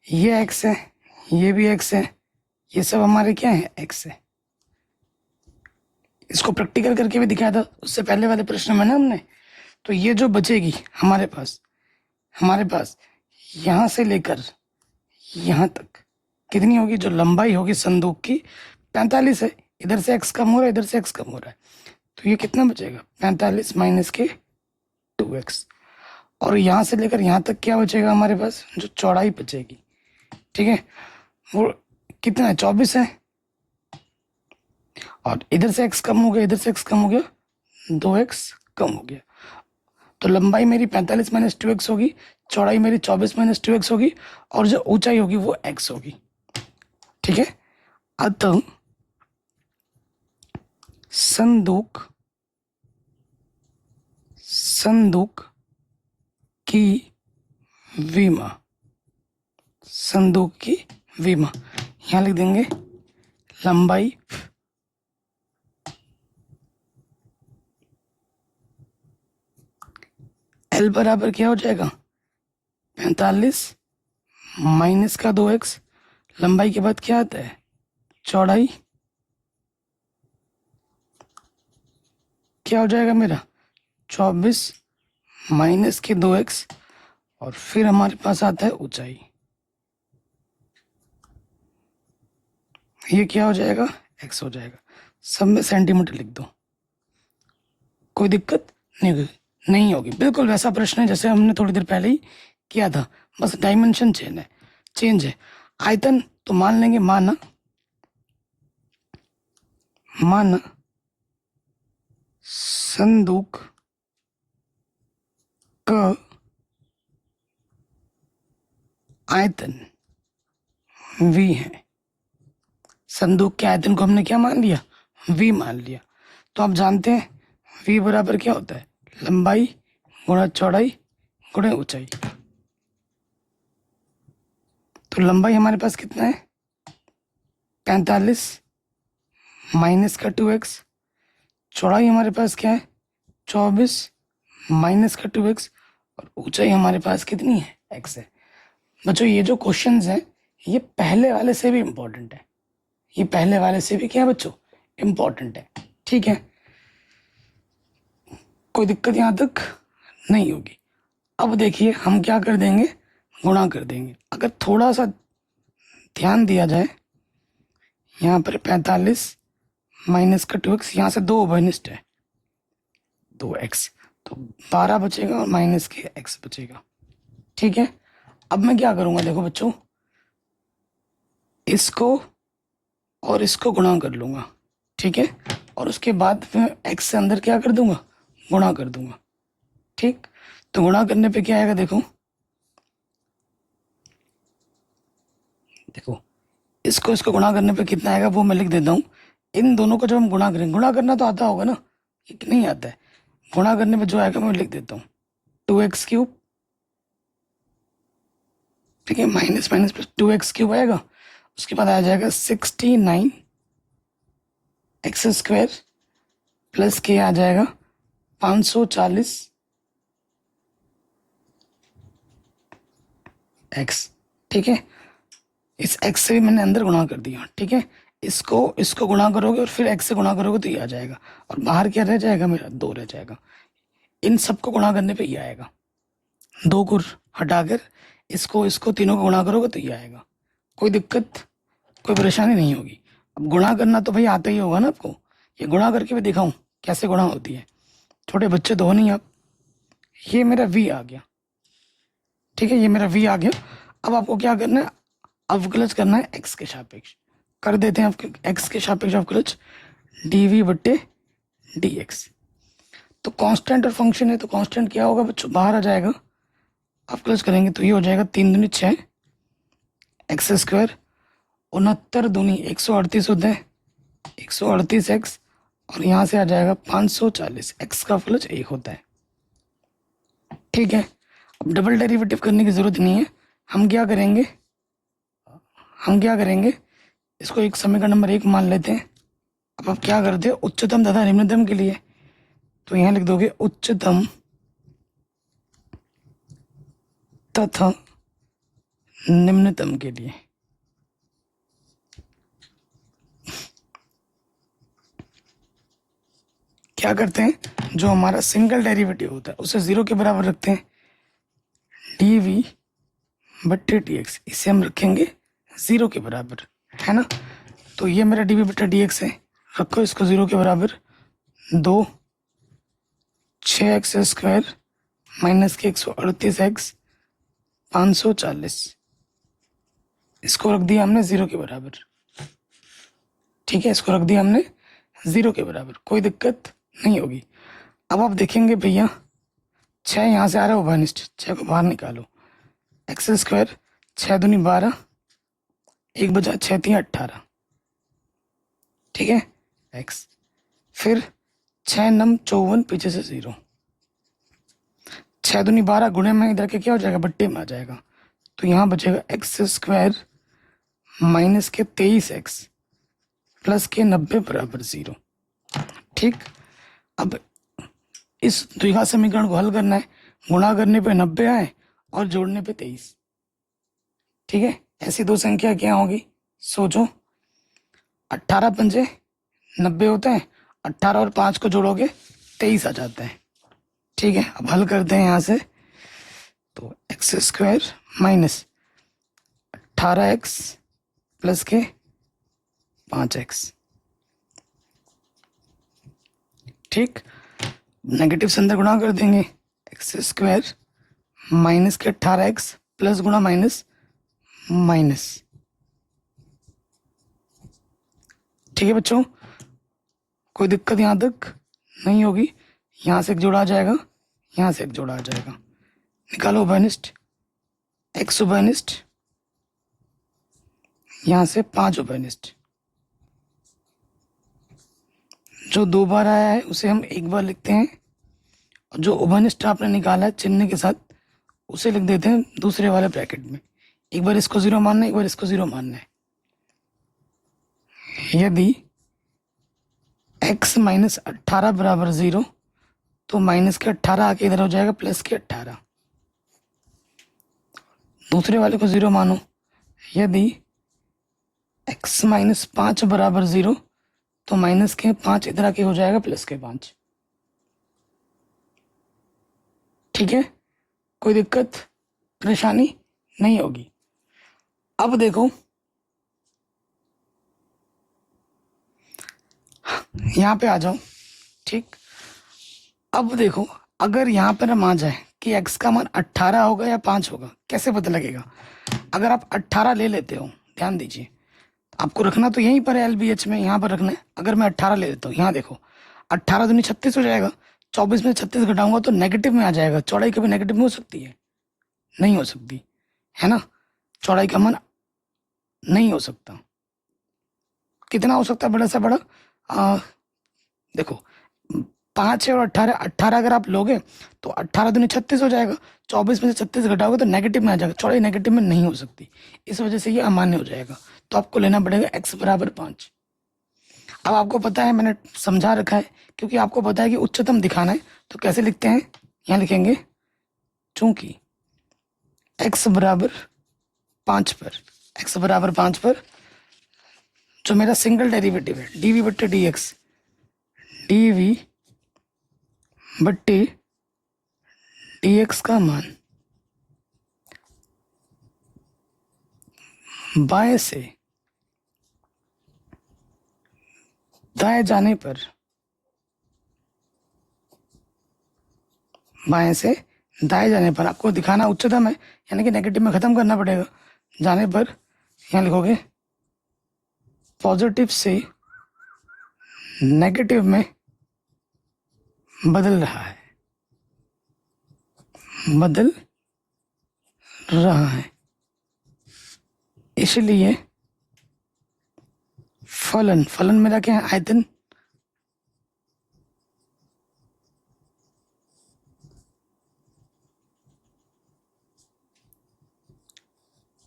ये x है, ये भी x है, ये सब हमारे क्या है, x है। इसको प्रैक्टिकल करके भी दिखाया था उससे पहले वाले प्रश्न में ना हमने। तो ये जो बचेगी हमारे पास यहाँ से लेकर यहाँ तक कितनी होगी, जो लंबाई होगी संदूक की 45 है, इधर से x कम हो रहा है, इधर से x कम हो रहा है, तो ये कितना बचेगा, 45 माइनस के 2x, और यहाँ से लेकर यहाँ तक क्या बचेगा हमारे पास, जो चौड़ाई बचेगी। ठीक है, वो कितना है, 24 है, और इधर से x कम हो गया, इधर से x कम हो गया, 2x कम हो गया, तो लंबाई मेरी 45 माइनस 2x होगी, चौड़ाई मेरी 24 माइनस 2x होगी, और जो ऊंचाई होगी वो x होगी। ठीक है, अतः संदूक संदूक की विमा, संदूक की विमा। यहाँ लिख देंगे लंबाई L बराबर क्या हो जाएगा 45 माइनस का 2x, लंबाई के बाद क्या आता है चौड़ाई, क्या हो जाएगा मेरा 24 माइनस के 2x, और फिर हमारे पास आता है ऊंचाई, ये क्या हो जाएगा x हो जाएगा। सब में सेंटीमीटर लिख दो, कोई दिक्कत नहीं होगी। बिल्कुल वैसा प्रश्न है जैसे हमने थोड़ी देर पहले ही किया था, बस डायमेंशन चेंज है। आयतन तो मान लेंगे माना संदूक का आयतन v है। संदूक के आयतन को हमने क्या मान लिया v मान लिया। तो आप जानते हैं v बराबर क्या होता है लंबाई गुणा चौड़ाई गुणा ऊंचाई। तो लंबाई हमारे पास कितना है 45 माइनस का 2x, चौड़ाई हमारे पास क्या है 24 माइनस का 2x, और ऊंचाई हमारे पास कितनी है x है। बच्चों ये जो क्वेश्चंस हैं ये पहले वाले से भी इम्पोर्टेंट है, ये पहले वाले से भी क्या है बच्चों इम्पोर्टेंट है। ठीक है, कोई दिक्कत यहाँ तक नहीं होगी। अब देखिए हम क्या कर देंगे गुणा कर देंगे। अगर थोड़ा सा ध्यान दिया जाए यहाँ पर 45 माइनस का 2x, यहाँ से 2 उभयनिष्ठ है 2x, तो 12 बचेगा और माइनस के x बचेगा। ठीक है, अब मैं क्या करूँगा देखो बच्चों, इसको और इसको गुणा कर लूँगा। ठीक है, और उसके बाद मैं x से अंदर क्या कर दूंगा गुणा कर दूंगा। ठीक, तो गुणा करने पे क्या आएगा देखो इसको इसको गुणा करने पे कितना आएगा वो मैं लिख देता हूँ। इन दोनों को जब हम गुणा करेंगे, गुणा करना तो आता होगा ना, ये नहीं आता है, गुणा करने पे जो आएगा मैं लिख देता हूँ 2x3, ठीक है, माइनस माइनस प्लस 2x3 आएगा। उसके बाद आ जाएगा 69 एक्स स्क्वायर प्लस के आ जाएगा 540 एक्स। ठीक है, इस x से भी मैंने अंदर गुणा कर दिया। ठीक है, इसको गुणा करोगे और फिर x से गुणा करोगे तो ये आ जाएगा, और बाहर क्या रह जाएगा मेरा 2 रह जाएगा। इन सबको गुणा करने पे ये आएगा, 2 को हटाकर इसको तीनों को गुणा करोगे तो ये आएगा। कोई दिक्कत कोई परेशानी नहीं होगी। अब गुणा करना तो भाई आता ही होगा ना आपको, ये गुणा करके भी दिखाऊं कैसे गुणा होती है, छोटे बच्चे तो हो नहीं आप। ये मेरा v आ गया, ठीक है, ये मेरा v आ गया। अब आपको क्या करना है अवकलज करना है x के सापेक्ष, कर देते हैं आपके x के सापेक्ष अवकलज dv बट्टे dx। तो कांस्टेंट और फंक्शन है तो कांस्टेंट क्या होगा बच्चों बाहर आ जाएगा, अवकलज करेंगे तो ये हो जाएगा 3 दूनी 6 एक्स स्क्वायर, 69 दूनी 138 होता है 138 एक्स, और यहाँ से आ जाएगा 540 एक्स का अवकलज 1 होता है। ठीक है, अब डबल डेरिवेटिव करने की जरूरत नहीं है, हम क्या करेंगे इसको एक समीकरण नंबर 1 मान लेते हैं। अब आप क्या करते हैं उच्चतम तथा निम्नतम के लिए, तो यहाँ लिख दोगे उच्चतम तथा निम्नतम के लिए। क्या करते हैं जो हमारा सिंगल डेरिवेटिव होता है उसे 0 के बराबर रखते हैं, dv बट्टे dx, इसे हम रखेंगे 0 के बराबर, है ना। तो ये मेरा dv बट्टे dx है, रखो इसको 0 के बराबर। 2 6 एक्स स्क्वायर माइनस के 138 एक्स 540, इसको रख दिया हमने 0 के बराबर। ठीक है, इसको रख दिया हमने 0 के बराबर, कोई दिक्कत नहीं होगी। अब आप देखेंगे भैया 6 यहाँ से आ रहा है उभयनिष्ठ, 6 को बाहर निकालो, एक्स स्क्वायर 6 दूनी 12, 1 बचा 6 3 18, ठीक है एक्स। फिर 6 नम 54 पीछे से 0, 6 दूनी 12 गुणे में इधर के क्या हो जाएगा, बट्टे में आ जाएगा। तो यहाँ बचेगा एक्स स्क्वायर माइनस के 23x प्लस के 90 बराबर 0। ठीक, अब इस द्विघात समीकरण को हल करना है। गुणा करने पे 90 आए और जोड़ने पे 23। ठीक है, ऐसी दो संख्या क्या होगी, सोचो। 18 पंजे 90 होता है, 18 और 5 को जोड़ोगे 23 आ जाता है। ठीक है, अब हल करते हैं यहाँ से। तो x square minus 18x plus के 5x। ठीक, नेगेटिव से अंदर गुणा कर देंगे। एक्स स्क्वायर माइनस के 18x प्लस गुणा माइनस माइनस। ठीक है बच्चों, कोई दिक्कत यहाँ तक नहीं होगी। यहाँ से एक जोड़ा आ जाएगा, यहाँ से एक जोड़ा आ जाएगा। निकालो उभयनिष्ठ, एक्स उभयनिष्ठ, यहाँ से 5 उभयनिष्ठ। जो 2 बार आया है उसे हम 1 बार लिखते हैं, और जो उभयनिष्ठ आपने निकाला है चिन्ह के साथ उसे लिख देते हैं दूसरे वाले ब्रैकेट में। एक बार इसको 0 मानना है, एक बार इसको 0 मानना है। यदि x माइनस 18 बराबर 0 तो माइनस के 18 आके इधर हो जाएगा प्लस के 18। दूसरे वाले को 0 मानो। यदि x माइनस 5 बराबर 0 तो माइनस के 5 इधर आके हो जाएगा प्लस के 5। ठीक है, कोई दिक्कत परेशानी नहीं होगी। अब देखो, यहाँ पे आ जाओ। ठीक, अब देखो, अगर यहाँ पर हम आ जाए कि x का मान 18 होगा या 5 होगा, कैसे पता लगेगा। अगर आप 18 ले लेते हो, ध्यान दीजिए, आपको रखना तो यहीं पर है, LBH में यहाँ पर रखना है। अगर मैं 18 ले लेता हूँ, यहाँ देखो 18 दूनी 36 हो जाएगा, 24 में 36 घटाऊंगा तो नेगेटिव में आ जाएगा। चौड़ाई कभी नेगेटिव में हो सकती है, नहीं हो सकती है ना। चौड़ाई का मान नहीं हो सकता। कितना हो सकता है, बड़ा सा बड़ा। देखो 5 है और 18, 18 अगर आप लोगे तो 18 दूनी 36 हो जाएगा, 24 में से 36 घटाओगे तो नेगेटिव में आ जाएगा। चौड़ाई नेगेटिव में नहीं हो सकती, इस वजह से ये अमान्य हो जाएगा। तो आपको लेना पड़ेगा x बराबर 5। अब आपको पता है, मैंने समझा रखा है, क्योंकि आपको पता है कि उच्चतम दिखाना है। तो कैसे लिखते हैं, यहाँ लिखेंगे चूंकि x बराबर 5 पर, x बराबर 5 पर जो मेरा सिंगल डेरिवेटिव है dv बट्टे dx, dv बट्टे dx का मान बाएं से दाएं जाने पर, बाएं से दाएं जाने पर आपको दिखाना उच्चतम है, यानी कि नेगेटिव में खत्म करना पड़ेगा। जाने पर यहाँ लिखोगे पॉजिटिव से नेगेटिव में बदल रहा है, बदल रहा है। इसलिए फलन, फलन मेरा क्या है, आयतन।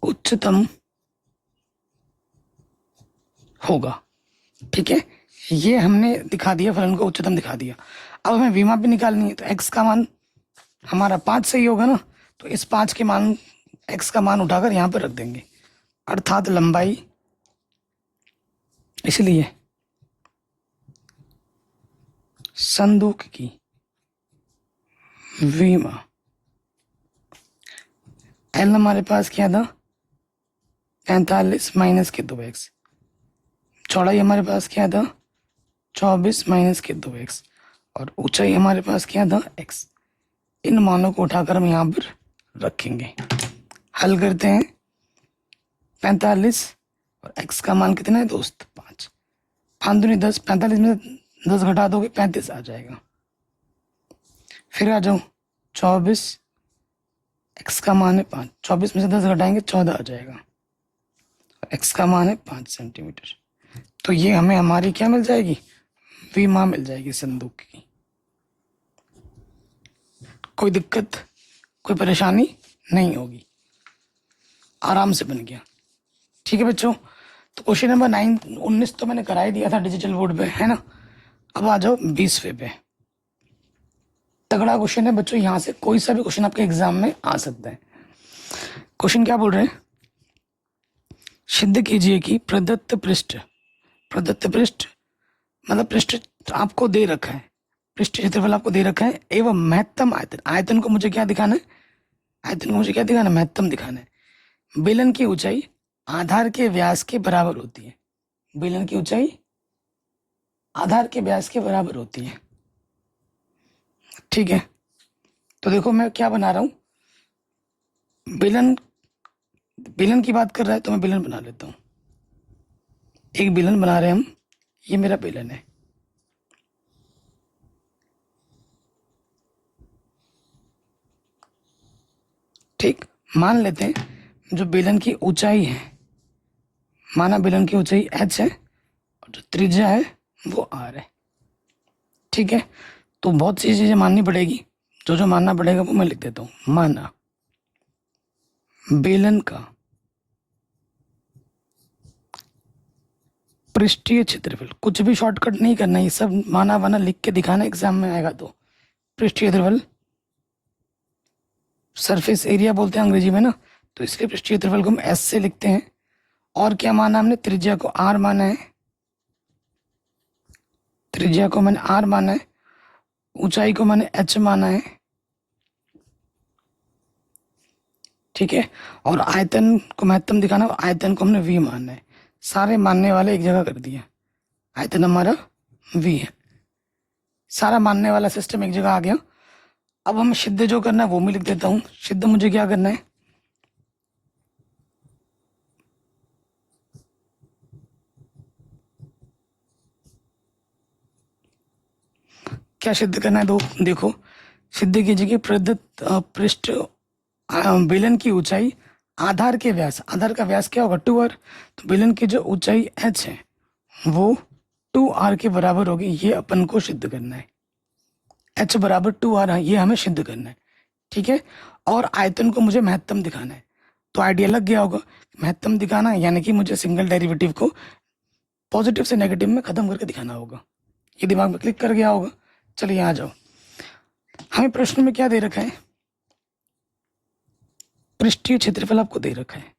उच्चतम होगा। ठीक है, ये हमने दिखा दिया, फलन को उच्चतम दिखा दिया। अब हमें विमा भी निकालनी है, तो x का मान हमारा 5 सही होगा ना। तो इस 5 के मान, x का मान उठाकर यहाँ पर रख देंगे, अर्थात लंबाई। इसलिए संदूक की विमा, l हमारे पास क्या था, 45 माइनस के 2x। चौड़ाई हमारे पास क्या था, 24 माइनस के 2x। और ऊंचाई हमारे पास क्या था, x। इन मानों को उठाकर हम यहाँ पर रखेंगे। हल करते हैं। 45 और x का मान कितना है दोस्त, 5। 5 दूनी 10, 45 में 10 घटा दोगे 35 आ जाएगा। फिर आ जाओ 24, x का मान है 5, 24 में से 10 घटाएंगे 14 आ जाएगा। x का मान है 5 सेंटीमीटर। तो ये हमें हमारी क्या मिल जाएगी, वी माँ मिल जाएगी संदूक की। कोई दिक्कत, कोई परेशानी नहीं होगी, आराम से बन गया। ठीक है बच्चों, तो क्वेश्चन नंबर 19 तो मैंने करा ही दिया था डिजिटल बोर्ड पे, है ना। अब आ जाओ 20वें पे। तगड़ा क्वेश्चन है बच्चों, यहाँ से कोई सा भी क्वेश्चन आपके एग्जाम में आ सकता है। क्वेश्चन क्या बोल रहे हैं, सिद्ध कीजिए कि प्रदत्त पृष्ठ मतलब पृष्ठ आपको दे रखा है, पृष्ठ क्षेत्रफल आपको दे रखा है एवं महत्तम आयतन, आयतन को मुझे क्या दिखाना है, आयतन को मुझे क्या दिखाना है, महत्तम दिखाना है। बेलन की ऊंचाई आधार के व्यास के बराबर होती है, बेलन की ऊंचाई आधार के व्यास के बराबर होती है। ठीक है, तो देखो मैं क्या बना रहा हूं, बेलन, बेलन की बात कर रहा है तो मैं बेलन बना लेता हूं। एक बेलन बना रहे हैं हम, ये मेरा बेलन है। ठीक, मान लेते हैं जो बेलन की ऊंचाई है, माना बेलन की ऊंचाई h है और जो त्रिज्या है वो r है। ठीक है, तो बहुत सी चीजें माननी पड़ेगी, जो जो मानना पड़ेगा वो मैं लिख देता हूं। माना बेलन का पृष्ठीय क्षेत्रफल, कुछ भी शॉर्टकट नहीं करना, ये सब माना वाना लिख के दिखाना एग्जाम में आएगा। तो पृष्ठीय क्षेत्रफल, सरफेस एरिया बोलते हैं अंग्रेजी में ना, तो इसलिए पृष्ठीय क्षेत्रफल को हम एस से लिखते हैं। और क्या माना हमने, त्रिज्या को आर माना है, त्रिज्या को मैंने आर माना है, ऊंचाई को मैंने एच माना है। ठीक है, और आयतन को महत्तम दिखाना, आयतन को हमने वी माना है। सारे मानने वाले एक जगह कर दिया, आयतन हमारा वी है, सारा मानने वाला सिस्टम एक जगह आ गया। अब हमें सिद्ध जो करना है वो मैं लिख देता हूं। सिद्ध मुझे क्या करना है, क्या सिद्ध करना है, देखो सिद्ध कीजिए कि प्रदत्त पृष्ठ बेलन की ऊंचाई आधार के व्यास, आधार का व्यास क्या होगा 2r, तो बेलन की जो ऊंचाई h है वो 2r के बराबर होगी। ये अपन को सिद्ध करना है, h बराबर 2r है, ये हमें सिद्ध करना है। ठीक है, और आयतन को मुझे महत्तम दिखाना है। तो आइडिया लग गया होगा, महत्तम दिखाना है यानी कि मुझे सिंगल डेरिवेटिव को पॉजिटिव से नेगेटिव में खत्म करके दिखाना होगा। ये दिमाग में क्लिक कर गया होगा। चलिए आ जाओ, हमें प्रश्न में क्या दे रखा है, पृष्ठीय क्षेत्रफल आपको दे रखा है,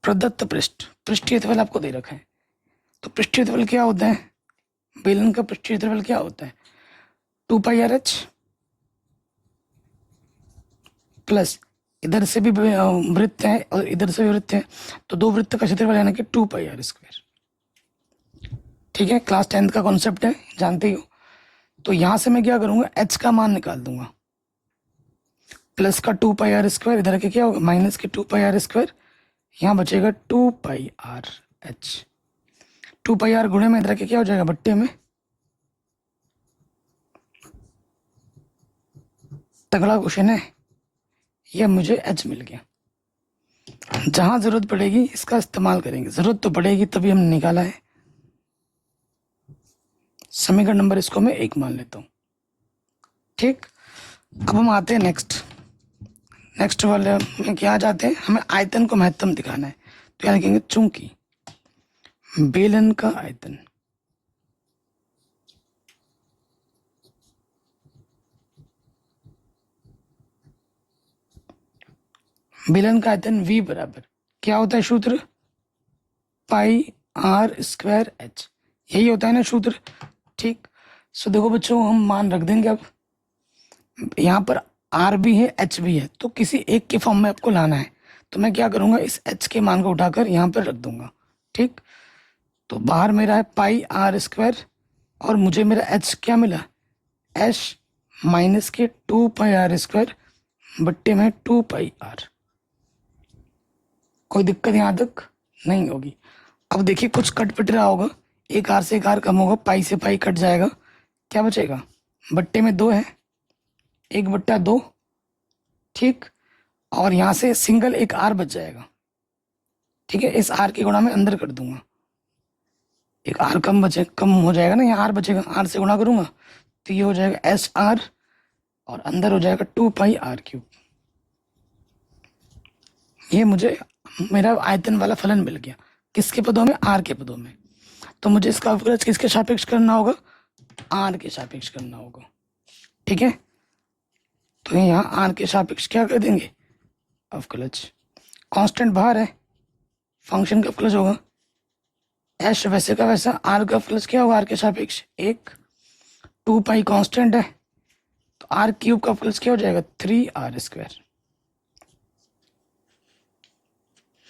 प्रदत्त पृष्ठीय क्षेत्रफल आपको दे रखा है। तो पृष्ठीय क्षेत्रफल क्या होता है, बेलन का पृष्ठीय क्षेत्रफल क्या होता है, 2πrh प्लस इधर से भी वृत्त है और इधर से भी वृत्त है, तो दो वृत्त का क्षेत्रफल यानी कि 2πr²। ठीक है, क्लास 10th का कॉन्सेप्ट है, जानते ही हो। तो यहां से मैं क्या करूंगा, h का मान निकाल दूंगा, प्लस का 2πr², इधर के क्या होगा माइनस के 2πr², यहाँ बचेगा 2πrh, 2πr गुणे में इधर के क्या हो जाएगा बट्टे में। तगड़ा क्वेश्चन है ये, मुझे h मिल गया। जहां जरूरत पड़ेगी इसका इस्तेमाल करेंगे, जरूरत तो पड़ेगी तभी हमने निकाला है। समीकरण नंबर इसको मैं 1 मान लेता हूं। ठीक, अब हम आते हैं नेक्स्ट वाले में क्या जाते हैं, हमें आयतन को महत्तम दिखाना है। तो क्या लिखेंगे, चूंकि बेलन का आयतन v बराबर क्या होता है सूत्र, πr²h, यही होता है ना सूत्र। ठीक, सो देखो बच्चों हम मान रख देंगे। अब यहाँ पर r भी है h भी है, तो किसी एक के फॉर्म में आपको लाना है। तो मैं क्या करूँगा, इस h के मान को उठाकर यहाँ पर रख दूंगा। ठीक, तो बाहर मेरा है πr² और मुझे मेरा h क्या मिला, h माइनस के 2πr² बट्टे में 2πr। कोई दिक्कत यहाँ तक नहीं होगी। अब देखिए कुछ कट पिट रहा होगा, एक r से एक r कम होगा, पाई से पाई कट जाएगा, क्या बचेगा, बट्टे में 2 है, 1/2। ठीक, और यहाँ से सिंगल एक r बच जाएगा। ठीक है, इस r की गुणा में अंदर कर दूंगा। एक आर कम हो जाएगा ना, यहाँ आर बचेगा, आर से गुणा करूंगा तो ये हो जाएगा एस आर और अंदर हो जाएगा 2πr³। ये मुझे मेरा आयतन वाला फलन मिल गया। किसके पदों में? आर के पदों में। तो मुझे इसका अवकलज किसके सापेक्ष करना होगा? आर के सापेक्ष करना होगा। ठीक है, तो यहाँ आर के सापेक्ष क्या कर देंगे? अवकलज। कांस्टेंट बाहर है, फंक्शन का अवकलज होगा एस वैसे का वैसा, आर का अवकलज क्या होगा? आर के सापेक्ष 1, 2π कांस्टेंट है तो r³ का अवकलज क्या हो जाएगा? 3r²।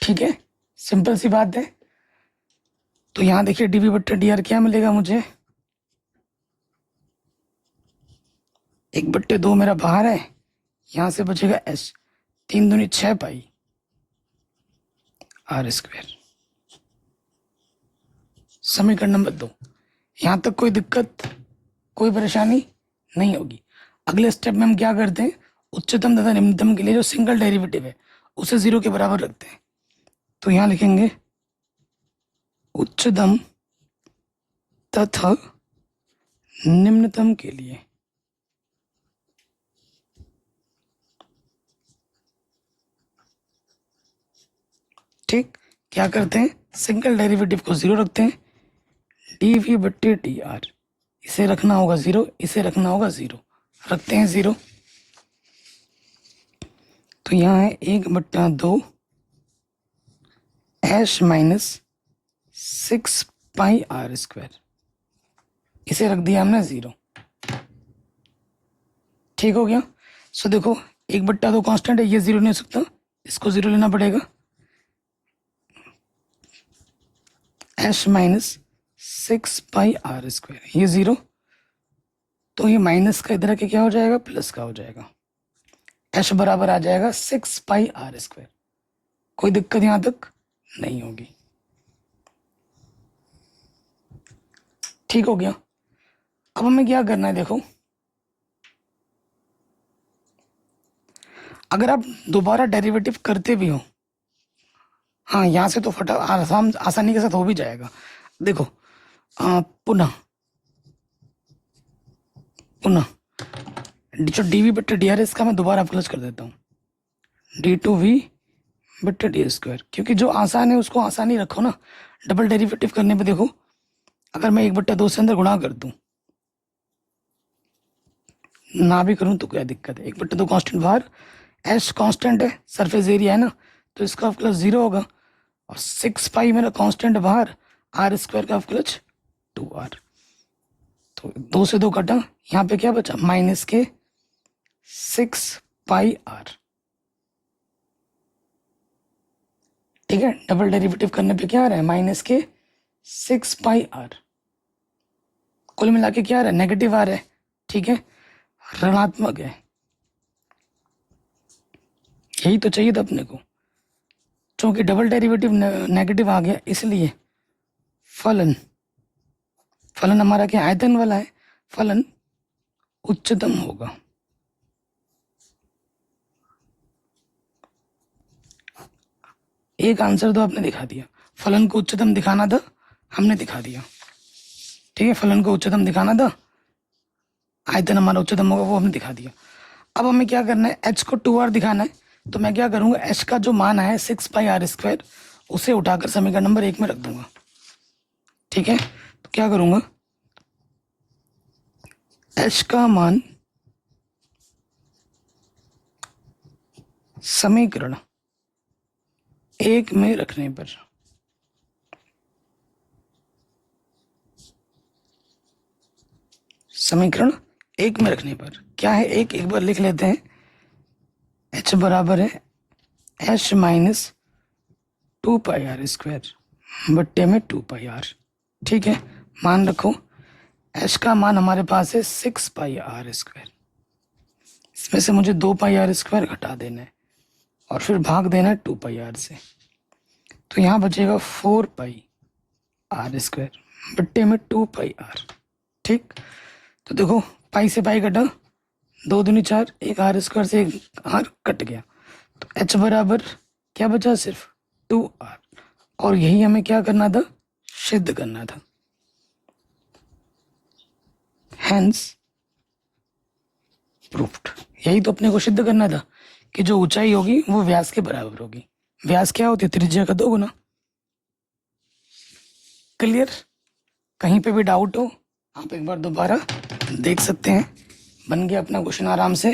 ठीक है, सिंपल सी बात है। तो यहाँ देखिए dv/dr क्या मिलेगा मुझे? 1/2 मेरा बाहर है, यहाँ से बचेगा s, 3 दूनी 6π r²। समीकरण नंबर 2। यहाँ तक कोई दिक्कत, कोई परेशानी नहीं होगी। अगले स्टेप में हम क्या करते हैं? उच्चतम तथा निम्नतम के लिए जो सिंगल डेरिवेटिव है उसे 0 के बराबर रखते हैं। तो यहाँ लिखेंगे उच्चतम तथा निम्नतम के लिए ठीक क्या करते हैं? सिंगल डेरिवेटिव को 0 रखते हैं। dv/dr इसे रखना होगा 0, इसे रखना होगा 0, रखते हैं 0। तो यहाँ है 1/2 s माइनस 6πr², इसे रख दिया हमने 0। ठीक हो गया। सो देखो 1/2 कांस्टेंट है, ये 0 नहीं हो सकता, इसको 0 लेना पड़ेगा। s माइनस 6πr², ये 0, तो ये माइनस का इधर के क्या हो जाएगा? प्लस का हो जाएगा। s बराबर आ जाएगा 6πr²। कोई दिक्कत यहां तक नहीं होगी। ठीक हो गया। अब हमें क्या करना है? देखो, अगर आप दोबारा डेरिवेटिव करते भी हो, हाँ यहां से तो आसानी के साथ हो भी जाएगा। देखो पुनः जो dv/dr इसका मैं दोबारा अवकलज कर देता हूँ, d2v/d², क्योंकि जो आसान है उसको आसान ही रखो ना। डबल डेरिवेटिव करने पे देखो, अगर मैं 1/2 से अंदर गुणा कर दूं, ना भी करूं तो क्या दिक्कत है? 1/2 कांस्टेंट बाहर, एस कांस्टेंट है, सरफेस एरिया है ना, तो इसका अवकलज 0 होगा। और 6π मेरा कांस्टेंट बाहर, r² का अवकलज 2r। तो 2 से 2 कटा, यहाँ पे क्या बचा? माइनस के 6πr। ठीक है, डबल डेरिवेटिव करने पे क्या आ रहा है? माइनस के 6πr। कुल मिला के क्या आ रहा है? नेगेटिव आ रहा है। ठीक है, ऋणात्मक है। यही तो चाहिए था अपने को, क्योंकि डबल डेरिवेटिव नेगेटिव आ गया, इसलिए फलन हमारा क्या? आयतन वाला है, फलन उच्चतम होगा। एक आंसर तो आपने दिखा दिया, फलन को उच्चतम दिखाना था, हमने दिखा दिया। ठीक है, फलन को उच्चतम दिखाना था, आयतन हमारा उच्चतम होगा, वो हमने दिखा दिया। अब हमें क्या करना है? h को 2r दिखाना है, तो मैं क्या करूंगा? h का जो मान है 6πr², उसे उठाकर समीकरण नंबर 1 में रख दूंगा। ठीक है, तो क्या करूंगा? h का मान समीकरण 1 में रखने पर क्या है? एक बार लिख लेते हैं। h बराबर है h माइनस 2πr² बट्टे में 2πr। ठीक है, मान रखो h का मान हमारे पास है 6πr²। इसमें से मुझे 2πr² घटा देना है और फिर भाग देना है 2πr से। तो यहाँ बचेगा 4πr² बट्टे में 2πr। ठीक, तो देखो पाई से पाई कटा, 2 दूनी 4, एक r² से एक r कट गया, तो h बराबर क्या बचा? सिर्फ 2r। और यही हमें क्या करना था? सिद्ध करना था। Hence proved. यही तो अपने को सिद्ध करना था कि जो ऊंचाई होगी वो व्यास के बराबर होगी। व्यास क्या होती है? त्रिज्या का 2 गुना। क्लियर? कहीं पे भी डाउट हो आप एक बार दोबारा देख सकते हैं। बन गया अपना क्वेश्चन आराम से।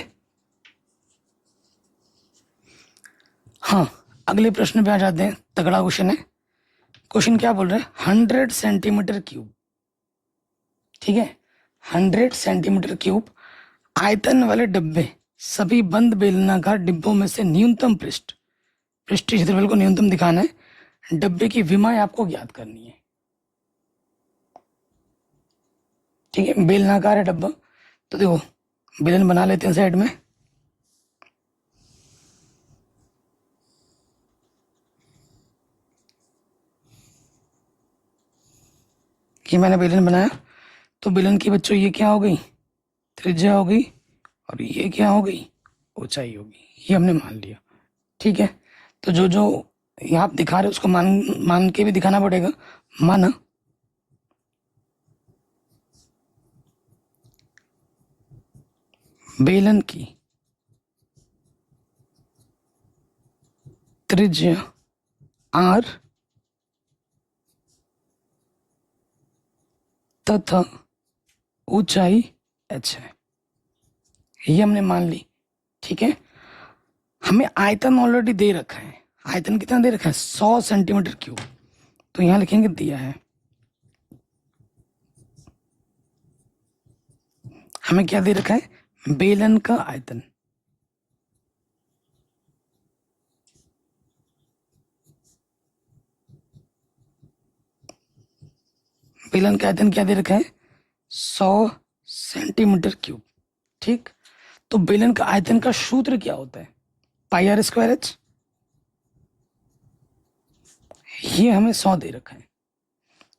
हाँ, अगले प्रश्न पे आ जाते हैं। तगड़ा क्वेश्चन है। क्वेश्चन क्या बोल रहे हैं? 100 सेंटीमीटर क्यूब, ठीक है, 100 सेंटीमीटर क्यूब आयतन वाले डब्बे सभी बंद बेलनाकार डिब्बों में से न्यूनतम पृष्ठीय क्षेत्रफल को न्यूनतम दिखाना है। डब्बे की विमाएं आपको ज्ञात करनी है। ठीक है, बेलनाकार है डब्बा, तो देखो बेलन बना लेते हैं साइड में। ये मैंने बेलन बनाया, तो बेलन की बच्चों ये क्या हो गई? त्रिज्या हो गई, और ये क्या हो गई? ऊंचाई होगी। ये हमने मान लिया। ठीक है, तो जो जो यहाँ आप दिखा रहे हो उसको मान के भी दिखाना पड़ेगा। माना बेलन की त्रिज्या r तथा ऊंचाई h है। ये हमने मान ली। ठीक है, हमें आयतन ऑलरेडी दे रखा है। आयतन कितना दे रखा है? 100 सेंटीमीटर क्यूब। तो यहां लिखेंगे दिया है। हमें क्या दे रखा है? बेलन का आयतन। बेलन का आयतन क्या दे रखा है? 100 सेंटीमीटर क्यूब। ठीक, तो बेलन का आयतन का सूत्र क्या होता है? पाई आर स्क्वायर एच। ये हमें 100 दे रखा है,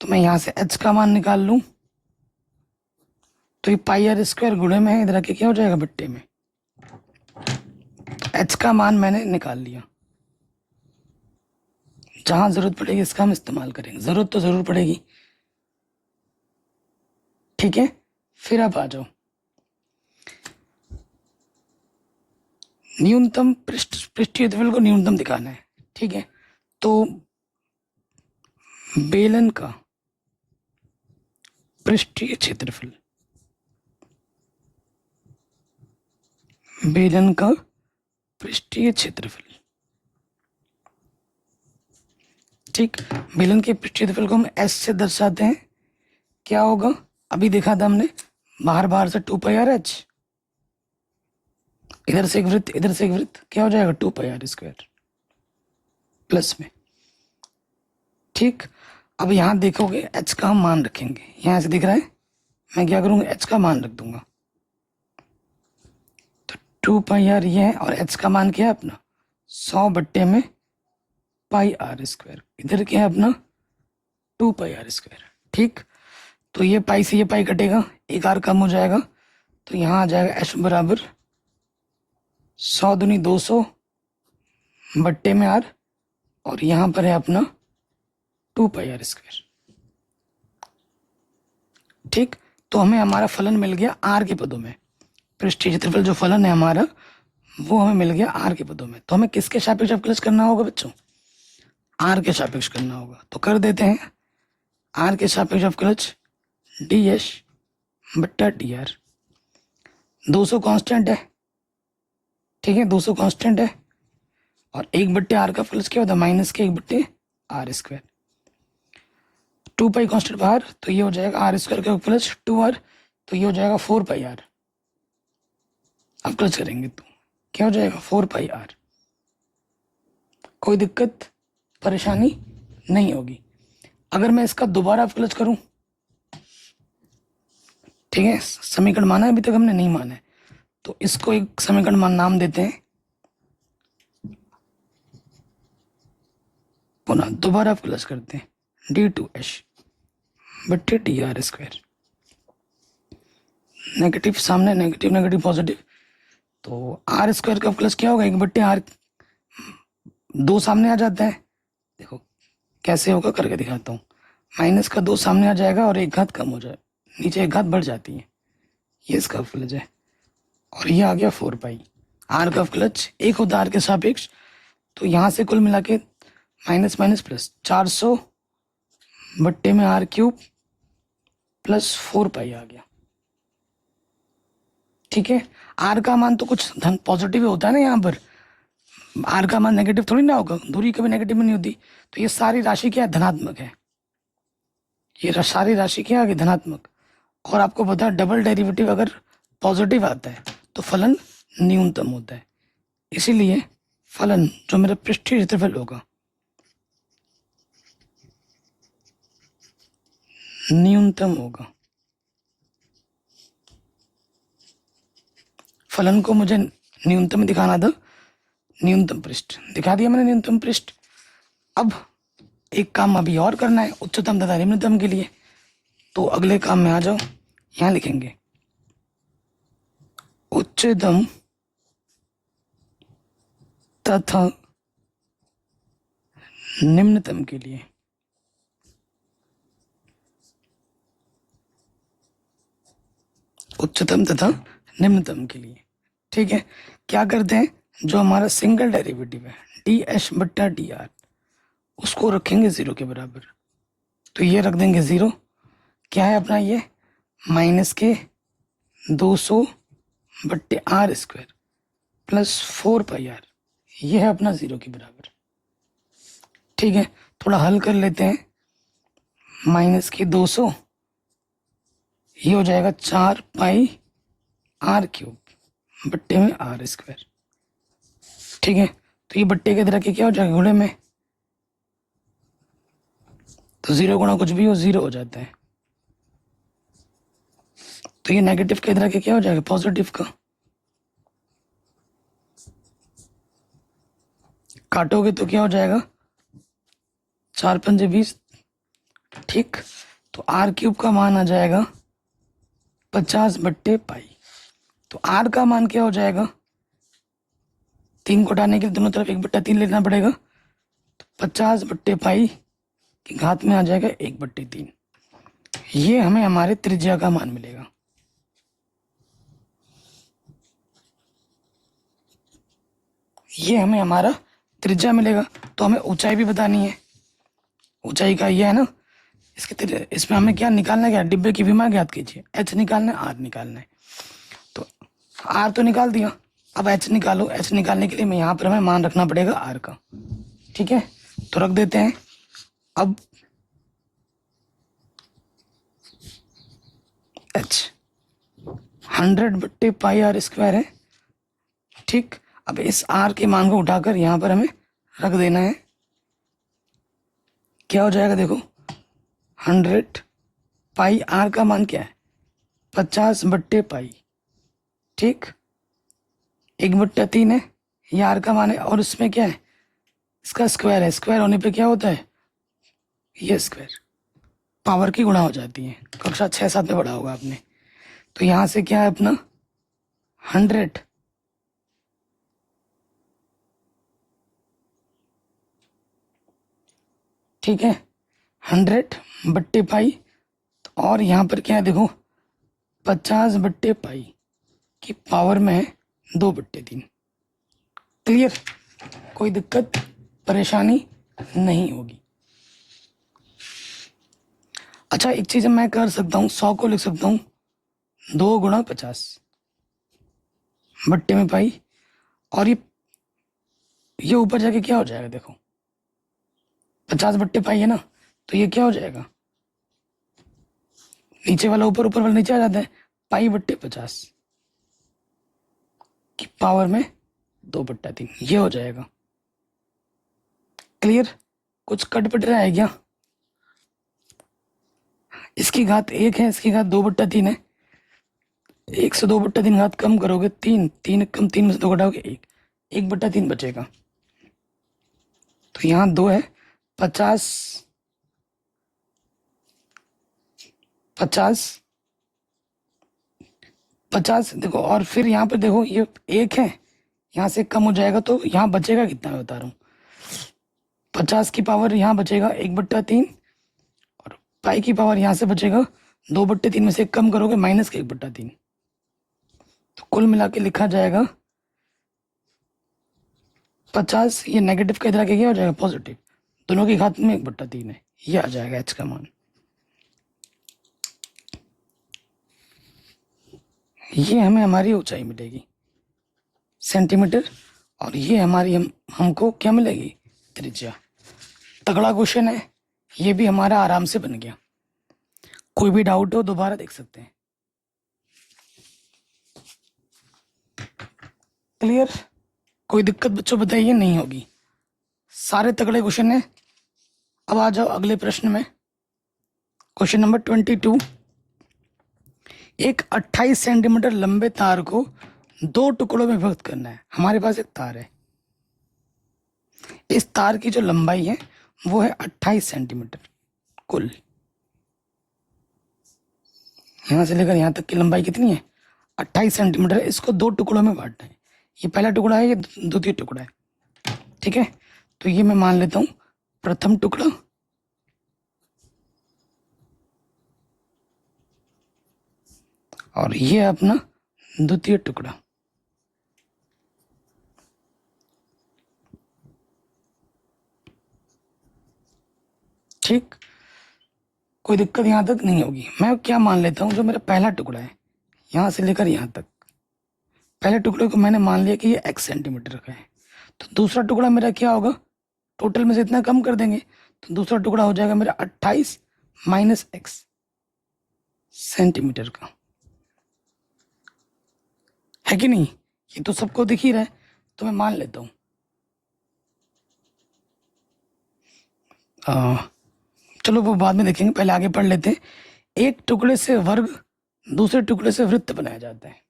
तो मैं यहां से h का मान निकाल लूं, तो ये पाई आर स्क्वायर गुणे में है, इधर आके क्या हो जाएगा? बट्टे में। h का मान मैंने निकाल लिया। जहां जरूरत पड़ेगी इसका हम इस्तेमाल करेंगे। जरूरत तो जरूर पड़ेगी। ठीक है, फिर आप आ जाओ। न्यूनतम पृष्ठीय क्षेत्रफल को न्यूनतम दिखाना है। ठीक है, तो बेलन का पृष्ठीय क्षेत्रफल, बेलन का पृष्ठीय क्षेत्रफल। ठीक, बेलन के पृष्ठीय क्षेत्रफल को हम एस से दर्शाते हैं। क्या होगा? अभी देखा था हमने, बाहर बाहर से 2 पाई आर एच, इधर से एक वृत्त, इधर से एक वृत्त, क्या हो जाएगा? 2 पाई आर स्क्वायर प्लस में। ठीक, अब यहां देखोगे h का हम मान रखेंगे। यहां से दिख रहा है, मैं क्या करूंगा? h का मान रख दूंगा। तो 2 पाई आर ये है, और h का मान क्या है अपना? 100 बट्टे में पाई आर स्क्वायर। इधर क्या है अपना? 2 पाई आर स्क्वायर। ठीक, तो ये पाई से ये पाई कटेगा, एक आर कम हो जाएगा, तो यहाँ आ जाएगा h बराबर 100 दूनी 200 बट्टे में आर, और यहाँ पर है अपना 2 पाई आर स्क्वायर। ठीक, तो हमें हमारा फलन मिल गया आर के पदों में। पृष्ठीय क्षेत्रफल जो फलन है हमारा, वो हमें मिल गया आर के पदों में। तो हमें किसके सापेक्ष अवकलज करना होगा बच्चों? आर के सापेक्ष करना होगा। तो कर देते हैं। आर के सापेक्ष अवकलज डी एस बट्टा डी आर। 200 कांस्टेंट है। ठीक है, 200 कांस्टेंट है, और 1 बट्टे आर का अवकलज क्या होता है? माइनस के 1 बट्टे आर स्क्वायर। 2 पाई कांस्टेंट बाहर, तो ये हो जाएगा आर स्क्वायर का अवकलज 2 आर, तो ये हो जाएगा 4 पाई आर। अवकलज करेंगे तो क्या हो जाएगा? 4 पाई आर। कोई दिक्कत परेशानी नहीं होगी। अगर मैं इसका दोबारा अवकलज करूं, ठीक है, समीकरण माना है, अभी तक हमने नहीं माना है, तो इसको एक समीकरण मान नाम देते हैं। पुनः दोबारा अवकलज करते हैं, d2h बट्टे डी आर स्क्वायर। नेगेटिव सामने, नेगेटिव नेगेटिव पॉजिटिव, तो आर स्क्वायर का अवकलज क्या होगा? 1 बट्टे आर। 2 सामने आ जाता है, देखो कैसे होगा करके दिखाता हूँ। माइनस का 2 सामने आ जाएगा, और 1 घात कम हो जाए, नीचे 1 घात बढ़ जाती है। ये इसका अवकलज है, और ये आ गया 4 पाई। आर का अवकलज एक होता है आर के सापेक्ष, तो यहाँ से कुल मिला के माइनस माइनस प्लस 400 बट्टे में आर क्यूब प्लस 4 पाई आ गया। ठीक है, आर का मान तो कुछ धन पॉजिटिव होता है ना, यहाँ पर आर का मान नेगेटिव थोड़ी ना होगा, दूरी कभी नेगेटिव में नहीं होती। तो ये सारी राशि क्या है, धनात्मक है। ये सारी राशि क्या है, धनात्मक। और आपको पता है डबल डेरिवेटिव अगर पॉजिटिव आता है तो फलन न्यूनतम होता है, इसीलिए फलन जो मेरा पृष्ठीय क्षेत्रफल होगा न्यूनतम होगा। फलन को मुझे न्यूनतम दिखाना था, न्यूनतम पृष्ठ दिखा दिया मैंने, न्यूनतम पृष्ठ। अब एक काम अभी और करना है उच्चतम तथा निम्नतम के लिए, तो अगले काम में आ जाओ। यहां लिखेंगे उच्चतम तथा निम्नतम के लिए। उच्चतम तथा निम्नतम के लिए, ठीक है। क्या करते हैं, जो हमारा सिंगल डेरिवेटिव है डी एच बट्टा डी आर, उसको रखेंगे 0 के बराबर। तो ये रख देंगे 0। क्या है अपना ये, माइनस के 200 बट्टे R square plus 4 pi R, ये है अपना 0 के बराबर। ठीक है, थोड़ा हल कर लेते हैं। माइनस के 200, ये हो जाएगा 4 पाई आर क्यूब बट्टे में आर स्क्वायर। ठीक है, तो ये बट्टे के तरह के क्या हो जाएगा, गुणे में, तो 0 गुणा कुछ भी हो 0 हो जाता है। तो ये नेगेटिव के तरह के क्या हो जाएगा, पॉजिटिव का। काटोगे तो क्या हो जाएगा, 4 पंजे 20। ठीक, तो आर क्यूब का मान आ जाएगा 50 बट्टे पाई। तो आर का मान क्या हो जाएगा, 3 को हटाने के लिए दोनों तरफ 1/3 लेना पड़ेगा, तो 50 बट्टे पाई की घात में आ जाएगा 1/3। ये हमें हमारे त्रिज्या का मान मिलेगा। ये हमें हमारा त्रिज्या मिलेगा। तो हमें ऊंचाई भी बतानी है, ऊंचाई का ये है ना, इसमें हमें क्या निकालना है, क्या डिब्बे की विमा ज्ञात कीजिए। एच निकालना है, आर निकालना है। तो आर तो निकाल दिया, अब एच निकालो। एच निकालने के लिए मैं यहाँ पर हमें मान रखना पड़ेगा आर का। ठीक है, तो रख देते हैं। अब एच 100 बट्टे पाई आर स्क्वायर है। ठीक, अब इस आर के मान को उठाकर यहाँ पर हमें रख देना है। क्या हो जाएगा देखो, 100 पाई, आर का मान क्या है 50 बट्टे पाई। ठीक, 1/3 है, ये आर का मान है, और इसमें क्या है, इसका स्क्वायर है। स्क्वायर होने पे क्या होता है, ये स्क्वायर पावर की गुणा हो जाती है। कक्षा 6-7 में पढ़ा होगा आपने। तो यहां से क्या है अपना 100 ठीक है, 100 बट्टे पाई, और यहाँ पर क्या है देखो 50 बट्टे पाई की पावर में है 2/3। क्लियर, कोई दिक्कत परेशानी नहीं होगी। अच्छा, एक चीज मैं कर सकता हूँ, 100 को लिख सकता हूँ 2 गुणा 50 बट्टे में पाई, और ये ऊपर जाके क्या हो जाएगा देखो, 50 बट्टे पाई है ना, तो ये क्या हो जाएगा, नीचे वाला ऊपर, ऊपर वाला नीचे आ जाता है, पाई बट्टे 50 की पावर में 2/3, ये हो जाएगा। क्लियर, कुछ कटपट रहा है क्या, इसकी घात 1 है, इसकी घात 2/3 है। 1 से 2/3 घात कम करोगे 3, 3 कम 3 में से 2 घटाओगे 1, 1/3 बचेगा। तो यहाँ 2 है, 50 देखो, और फिर यहाँ पर देखो ये 1 है, यहाँ से कम हो जाएगा, तो यहाँ बचेगा कितना मैं बता रहा हूँ, 50 की पावर यहाँ बचेगा 1/3, और पाई की पावर यहाँ से बचेगा 2/3 में से कम करोगे -1/3। तो कुल मिला के लिखा जाएगा 50, ये नेगेटिव का इधर आके क्या हो जाएगा पॉजिटिव, दोनों की घात में 1/3 है, ये आ जाएगा h का मान। ये हमें हमारी ऊंचाई मिलेगी सेंटीमीटर, और ये हमारी हमको क्या मिलेगी त्रिज्या। तगड़ा क्वेश्चन है, ये भी हमारा आराम से बन गया। कोई भी डाउट हो दोबारा देख सकते हैं। क्लियर? कोई दिक्कत बच्चों बताइए, नहीं होगी, सारे तगड़े क्वेश्चन है। अब आ जाओ अगले प्रश्न में। Question number 22। एक 28 सेंटीमीटर लंबे तार को 2 टुकड़ों में विभक्त करना है। हमारे पास एक तार है, इस तार की जो लंबाई है वो है 28 सेंटीमीटर कुल। यहां से लेकर यहां तक की लंबाई कितनी है 28 सेंटीमीटर है। इसको 2 टुकड़ों में बांटना है। ये पहला टुकड़ा है, ये द्वितीय टुकड़ा है। ठीक है, तो ये मैं मान लेता हूं प्रथम टुकड़ा, और ये अपना द्वितीय टुकड़ा। ठीक, कोई दिक्कत यहां तक नहीं होगी। मैं क्या मान लेता हूं, जो मेरा पहला टुकड़ा है यहां से लेकर यहां तक, पहले टुकड़े को मैंने मान लिया कि ये x सेंटीमीटर का है। तो दूसरा टुकड़ा मेरा क्या होगा, टोटल में से इतना कम कर देंगे, तो दूसरा टुकड़ा हो जाएगा मेरा 28 माइनस x सेंटीमीटर का, है कि नहीं? ये तो सबको दिख ही रहा है, तो मैं मान लेता हूं। चलो वो बाद में देखेंगे, पहले आगे पढ़ लेते हैं। एक टुकड़े से वर्ग, दूसरे टुकड़े से वृत्त बनाया जाता है।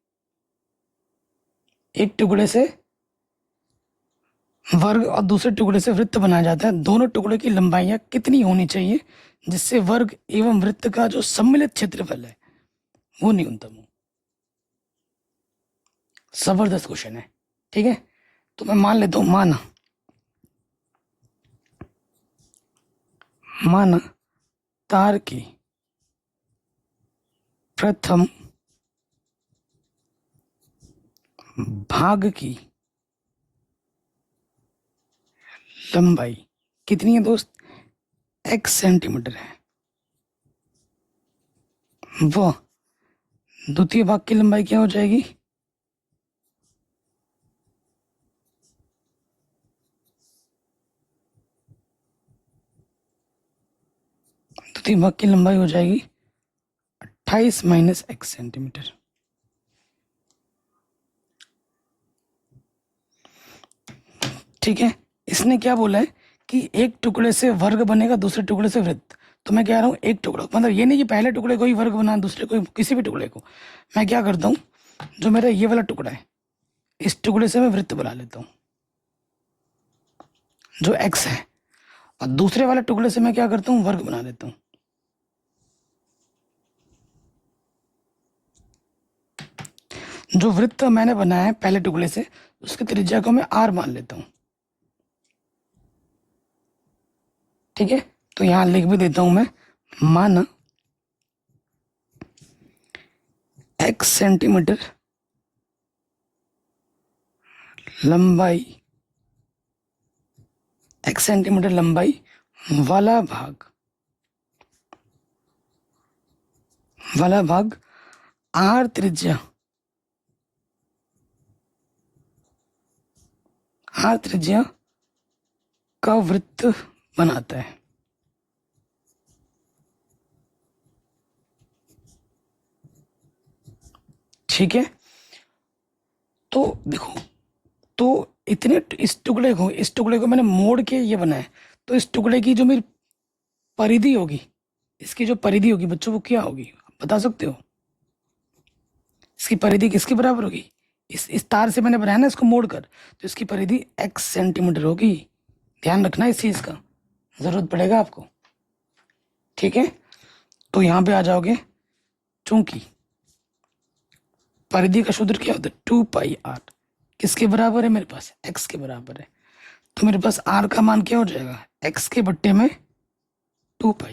एक टुकड़े से वर्ग और दूसरे टुकड़े से वृत्त बनाया जाता है। दोनों टुकड़े की लंबाइयां कितनी होनी चाहिए जिससे वर्ग एवं वृत्त का जो सम्मिलित क्षेत्रफल है वो न्यूनतम हो। जबरदस्त क्वेश्चन है। ठीक है, तो मैं मान लेता हूं, माना तार की प्रथम भाग की लंबाई कितनी है दोस्त, x सेंटीमीटर है। वो द्वितीय भाग की लंबाई क्या हो जाएगी, द्वितीय भाग की लंबाई हो जाएगी 28 माइनस x सेंटीमीटर। ठीक है, इसने क्या बोला है कि एक टुकड़े से वर्ग बनेगा, दूसरे टुकड़े से वृत्त। तो मैं कह रहा हूँ एक टुकड़ा, मतलब ये नहीं कि पहले टुकड़े को ही वर्ग बना, दूसरे को किसी भी टुकड़े को। मैं क्या करता हूँ, जो मेरा ये वाला टुकड़ा है इस टुकड़े से मैं वृत्त बना लेता हूँ जो x है, और दूसरे वाले टुकड़े से मैं क्या करता हूँ वर्ग बना लेता हूँ। जो वृत्त मैंने बनाया है पहले टुकड़े से, उसकी त्रिज्या को मैं r मान लेता हूँ। ठीक है, तो यहां लिख भी देता हूं मैं, माना x सेंटीमीटर लंबाई, x सेंटीमीटर लंबाई वाला भाग r त्रिज्या का वृत्त बनाता है। ठीक है, तो देखो, तो इस टुकड़े को मैंने मोड़ के ये बनाया, तो इस टुकड़े की जो मेरी परिधि होगी, इसकी जो परिधि होगी बच्चों वो क्या होगी, आप बता सकते हो? इसकी परिधि किसके बराबर होगी, इस तार से मैंने बनाया ना इसको मोड़कर, तो इसकी परिधि x सेंटीमीटर होगी। ध्यान रखना इस चीज का, जरूरत पड़ेगा आपको। ठीक है, तो यहां पे आ जाओगे, चूंकि परिधि का सूत्र क्या होता है 2πr, किसके बराबर है मेरे पास, x के बराबर है। तो मेरे पास r का मान क्या हो जाएगा, x के बट्टे में 2π,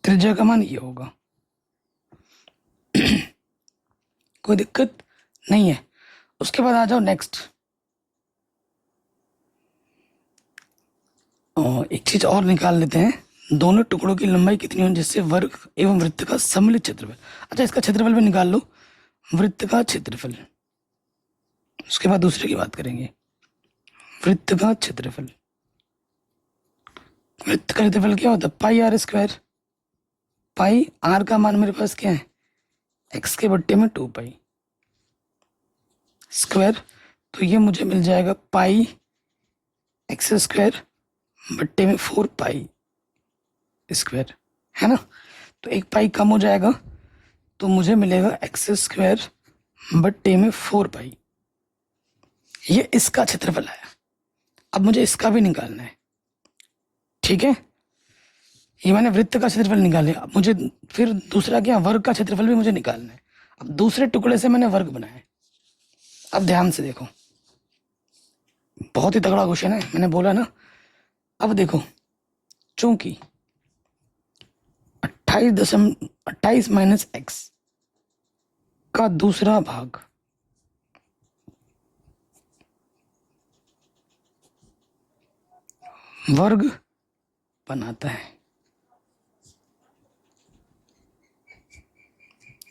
त्रिज्या का मान ये होगा। कोई दिक्कत नहीं है। उसके बाद आ जाओ नेक्स्ट। और एक चीज और निकाल लेते हैं, दोनों टुकड़ों की लंबाई कितनी हो जिससे वर्ग एवं वृत्त का सम्मिलित क्षेत्रफल। अच्छा, इसका क्षेत्रफल भी निकाल लो, वृत्त का क्षेत्रफल। उसके बाद दूसरे की बात करेंगे, वृत्त का क्षेत्रफल। वृत्त का क्षेत्रफल क्या होता है? पाई आर स्क्वायर। पाई आर का मान मेरे पास क्या है? एक्स के बट्टे में 2 पाई स्क्वायर। तो ये मुझे मिल जाएगा पाई एक्स स्क्वायर बट्टे में 4 पाई स्क्वायर, है ना। तो एक पाई कम हो जाएगा तो मुझे मिलेगा एक्स स्क्वायर बट्टे में 4 पाई। ये इसका क्षेत्रफल आया। अब मुझे इसका भी निकालना है, ठीक है। ये मैंने वृत्त का क्षेत्रफल निकाले, अब मुझे फिर दूसरा क्या, वर्ग का क्षेत्रफल भी मुझे निकालना है। अब दूसरे टुकड़े से मैंने वर्ग बनाया है। अब ध्यान से देखो, बहुत ही तगड़ा क्वेश्चन है, मैंने बोला ना। अब देखो, चूंकि 28 माइनस एक्स का दूसरा भाग वर्ग बनाता है,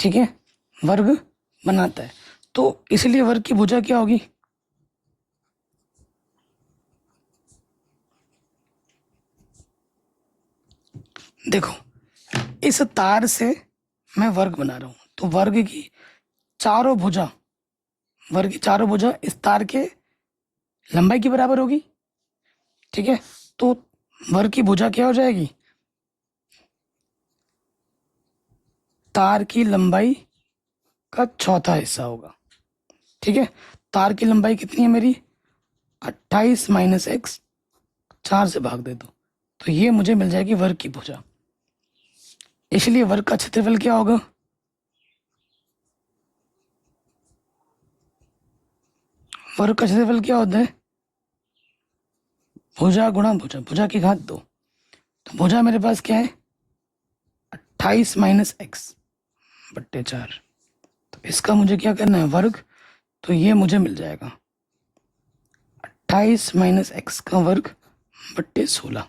ठीक है, वर्ग बनाता है। तो इसलिए वर्ग की भुजा क्या होगी? देखो, इस तार से मैं वर्ग बना रहा हूं, तो वर्ग की चारों भुजा, वर्ग की चारों भुजा इस तार के लंबाई के बराबर होगी, ठीक है। तो वर्ग की भुजा क्या हो जाएगी? तार की लंबाई का चौथा हिस्सा होगा, ठीक है। तार की लंबाई कितनी है मेरी? 28 माइनस एक्स, 4 से भाग दे दो, तो ये मुझे मिल जाएगी वर्ग की भुजा। इसलिए वर्ग का क्षेत्रफल क्या होगा? वर्ग का क्षेत्रफल क्या होता है? भुजा गुणा भुजा, भुजा की घात 2। तो भुजा मेरे पास क्या है? 28 माइनस एक्स बट्टे 4। तो इसका मुझे क्या करना है? वर्ग। तो ये मुझे मिल जाएगा 28 माइनस एक्स का वर्ग बट्टे 16,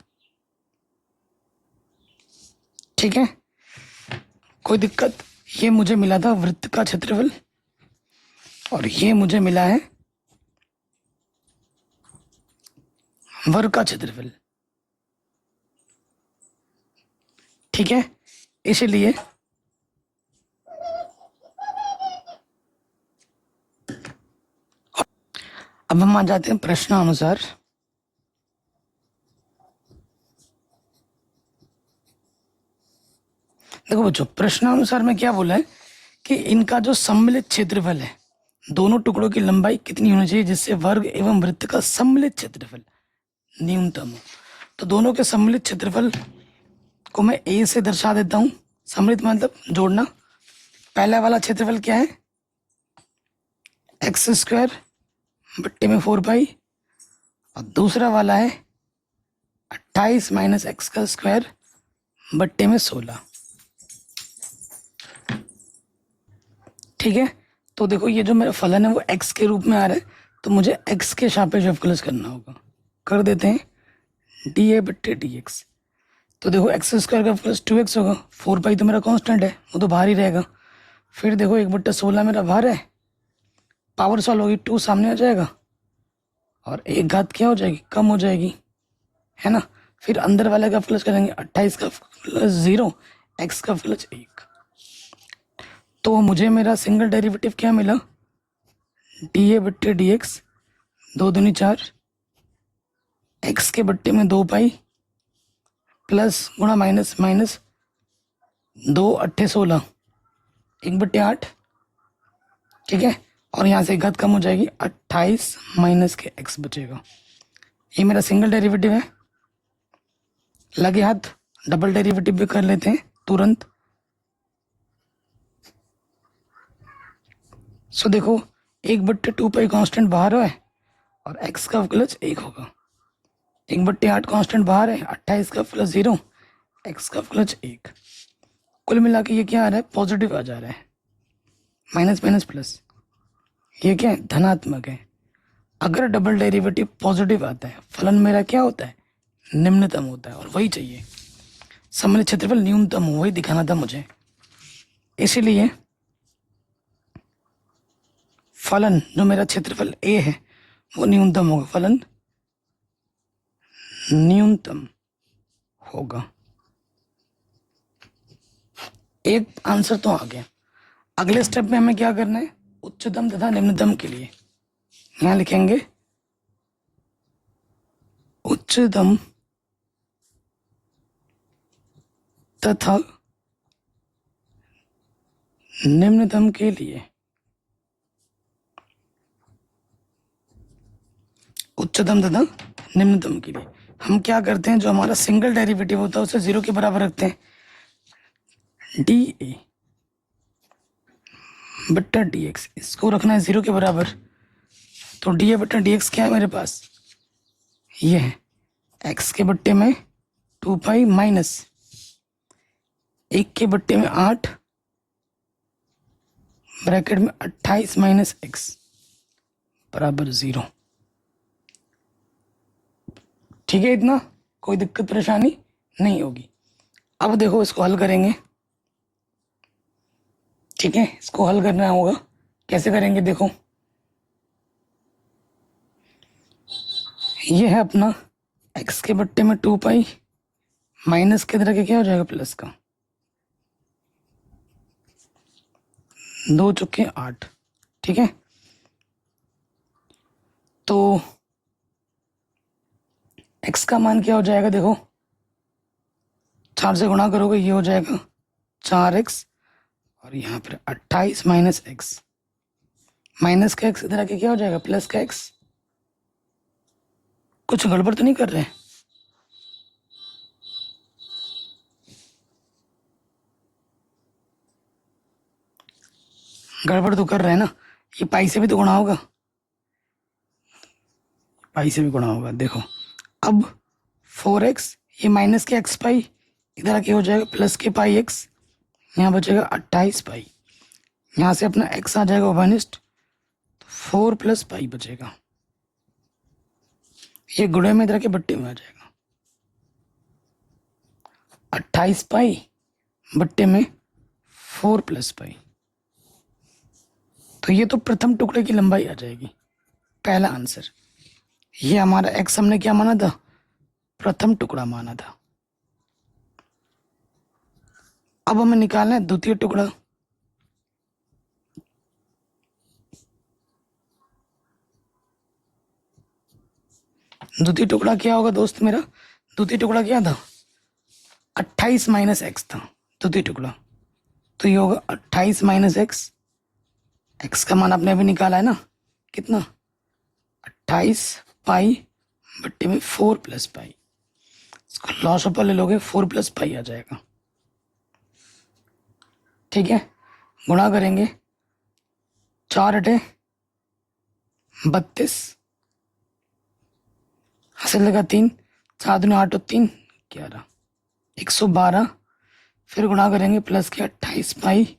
ठीक है। कोई दिक्कत? ये मुझे मिला था वृत्त का क्षेत्रफल और ये मुझे मिला है वर्ग का क्षेत्रफल, ठीक है। इसलिए अब हम आ जाते हैं प्रश्नानुसार। देखो बच्चों, प्रश्नानुसार में क्या बोला है कि इनका जो सम्मिलित क्षेत्रफल है, दोनों टुकड़ों की लंबाई कितनी होनी चाहिए जिससे वर्ग एवं वृत्त का सम्मिलित क्षेत्रफल न्यूनतम हो। तो दोनों के सम्मिलित क्षेत्रफल को मैं ए से दर्शा देता हूं। सम्मिलित मतलब जोड़ना। पहला वाला क्षेत्रफल क्या है? एक्स स्क्वायर बट्टे में 4 पाई, और दूसरा वाला है 28 माइनस एक्स का स्क्वायर बट्टे में 16, ठीक है। तो देखो, ये जो मेरा फलन है वो x के रूप में आ रहा है, तो मुझे x के सापेक्ष अवकलज करना होगा। कर देते हैं डी ए बट्टे डी एक्स। तो देखो, एक्स स्क्वायर का अवकलज 2x होगा, 4 पाई तो मेरा कांस्टेंट है, वो तो बाहर ही रहेगा। फिर देखो 1/16 मेरा बाहर है, पावर सॉल्व होगी, 2 सामने आ जाएगा और एक घात क्या हो जाएगी? कम हो जाएगी, है ना। फिर अंदर वाले का अवकलज करेंगे, 28 का अवकलज 0, x का अवकलज 1। तो मुझे मेरा सिंगल डेरिवेटिव क्या मिला? डी ए बट्टे डी एक्स, 2 दूनी 4, एक्स के बट्टे में 2 पाई प्लस गुणा माइनस माइनस 2 अट्ठे 16, 1/8, ठीक है। और यहाँ से एक घात कम हो जाएगी, 28 माइनस के एक्स बचेगा। ये मेरा सिंगल डेरिवेटिव है। लगे हाथ डबल डेरिवेटिव भी कर लेते हैं तुरंत। सो देखो, 1/2 पाई कांस्टेंट बाहर है और x का अवकलज 1 होगा। 1/8 कांस्टेंट बाहर है, 28 का अवकलज 0, x का अवकलज 1। कुल मिला के ये क्या आ रहा है? पॉजिटिव आ जा रहा है। माइनस माइनस प्लस, ये क्या है, धनात्मक है। अगर डबल डेरिवेटिव पॉजिटिव आता है, फलन मेरा क्या होता है, निम्नतम होता है, और वही चाहिए। सम्मिलित क्षेत्रफल न्यूनतम हो, वही दिखाना था मुझे। इसीलिए फलन जो मेरा क्षेत्रफल ए है वो न्यूनतम होगा, फलन न्यूनतम होगा। एक आंसर तो आ गया। अगले स्टेप में हमें क्या करना है, उच्चतम तथा निम्नतम के लिए यहां लिखेंगे उच्चतम तथा निम्नतम के लिए। उच्चतम तथा निम्नतम के लिए हम क्या करते हैं, जो हमारा सिंगल डेरिवेटिव होता है उसे 0 के बराबर रखते हैं। डी ए बट्टा डी एक्स, इसको रखना है 0 के बराबर। तो डी ए बट्टा डी एक्स क्या है मेरे पास, ये है x के बट्टे में 2 पाई माइनस 1 के बट्टे में 8 ब्रैकेट में 28 माइनस x बराबर 0। ठीक है, इतना कोई दिक्कत परेशानी नहीं होगी। अब देखो इसको हल करेंगे। ठीक है, इसको हल करना होगा। कैसे करेंगे, देखो ये है अपना x के बट्टे में 2 पाई माइनस के तरह के क्या हो जाएगा, प्लस का 2 चुके 8। ठीक है, तो x का मान क्या हो जाएगा, देखो 4 से गुणा करोगे, ये हो जाएगा 4x, और यहाँ पर 28 माइनस x, माइनस का x इधर आके क्या हो जाएगा, प्लस का x। कुछ गड़बड़ तो नहीं कर रहे हैं? गड़बड़ तो कर रहे हैं ना। ये पाई से भी तो गुणा होगा, पाई से भी गुणा होगा। देखो अब 4x, ये माइनस के x पाई इधर आके हो जाएगा प्लस के पाई x, यहाँ बचेगा 28 पाई। यहाँ से अपना x आ जाएगा ओवनिस्ट, तो 4 प्लस पाई बचेगा। ये गुणे में इधर के बट्टे में आ जाएगा 28 पाई बट्टे में 4 प्लस पाई। तो ये तो प्रथम टुकड़े की लंबाई आ जाएगी, पहला आंसर। ये हमारा x हमने क्या माना था, प्रथम टुकड़ा माना था। अब हमें निकालना है द्वितीय टुकड़ा। द्वितीय टुकड़ा क्या होगा दोस्त मेरा, द्वितीय टुकड़ा क्या था, 28 माइनस एक्स था द्वितीय टुकड़ा। तो ये होगा 28 माइनस एक्स, एक्स का मान आपने अभी निकाला है ना, कितना 28 पाई बट्टे में 4 प्लस पाई। इसको लॉस ऊपर ले लोगे, 4 प्लस पाई आ जाएगा। ठीक है, गुणा करेंगे, 4 अटे 32, हासिल लगा 3, 4 दूनी 8 और 3 11, 112। फिर गुणा करेंगे प्लस के 28 पाई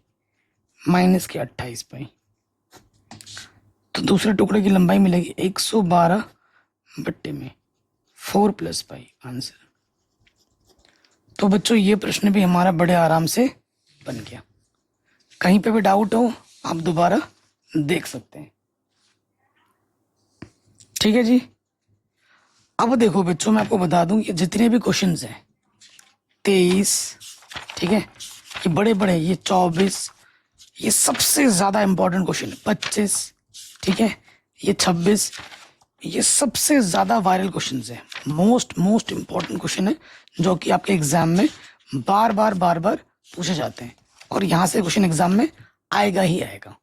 माइनस के 28 पाई। तो दूसरे टुकड़े की लंबाई मिलेगी 112 बट्टे में 4 प्लस पाई, आंसर। तो बच्चों ये प्रश्न भी हमारा बड़े आराम से बन गया। कहीं पे भी डाउट हो आप दोबारा देख सकते हैं। ठीक है जी। अब देखो बच्चों, मैं आपको बता दूं, ये जितने भी क्वेश्चंस हैं 23, ठीक है, ये बड़े बड़े, ये 24, ये सबसे ज्यादा इंपॉर्टेंट क्वेश्चन है 25, ठीक है, ये 26, ये सबसे ज्यादा वायरल क्वेश्चंस है, मोस्ट इंपॉर्टेंट क्वेश्चन है, जो कि आपके एग्जाम में बार बार पूछे जाते हैं, और यहाँ से क्वेश्चन एग्जाम में आएगा ही आएगा।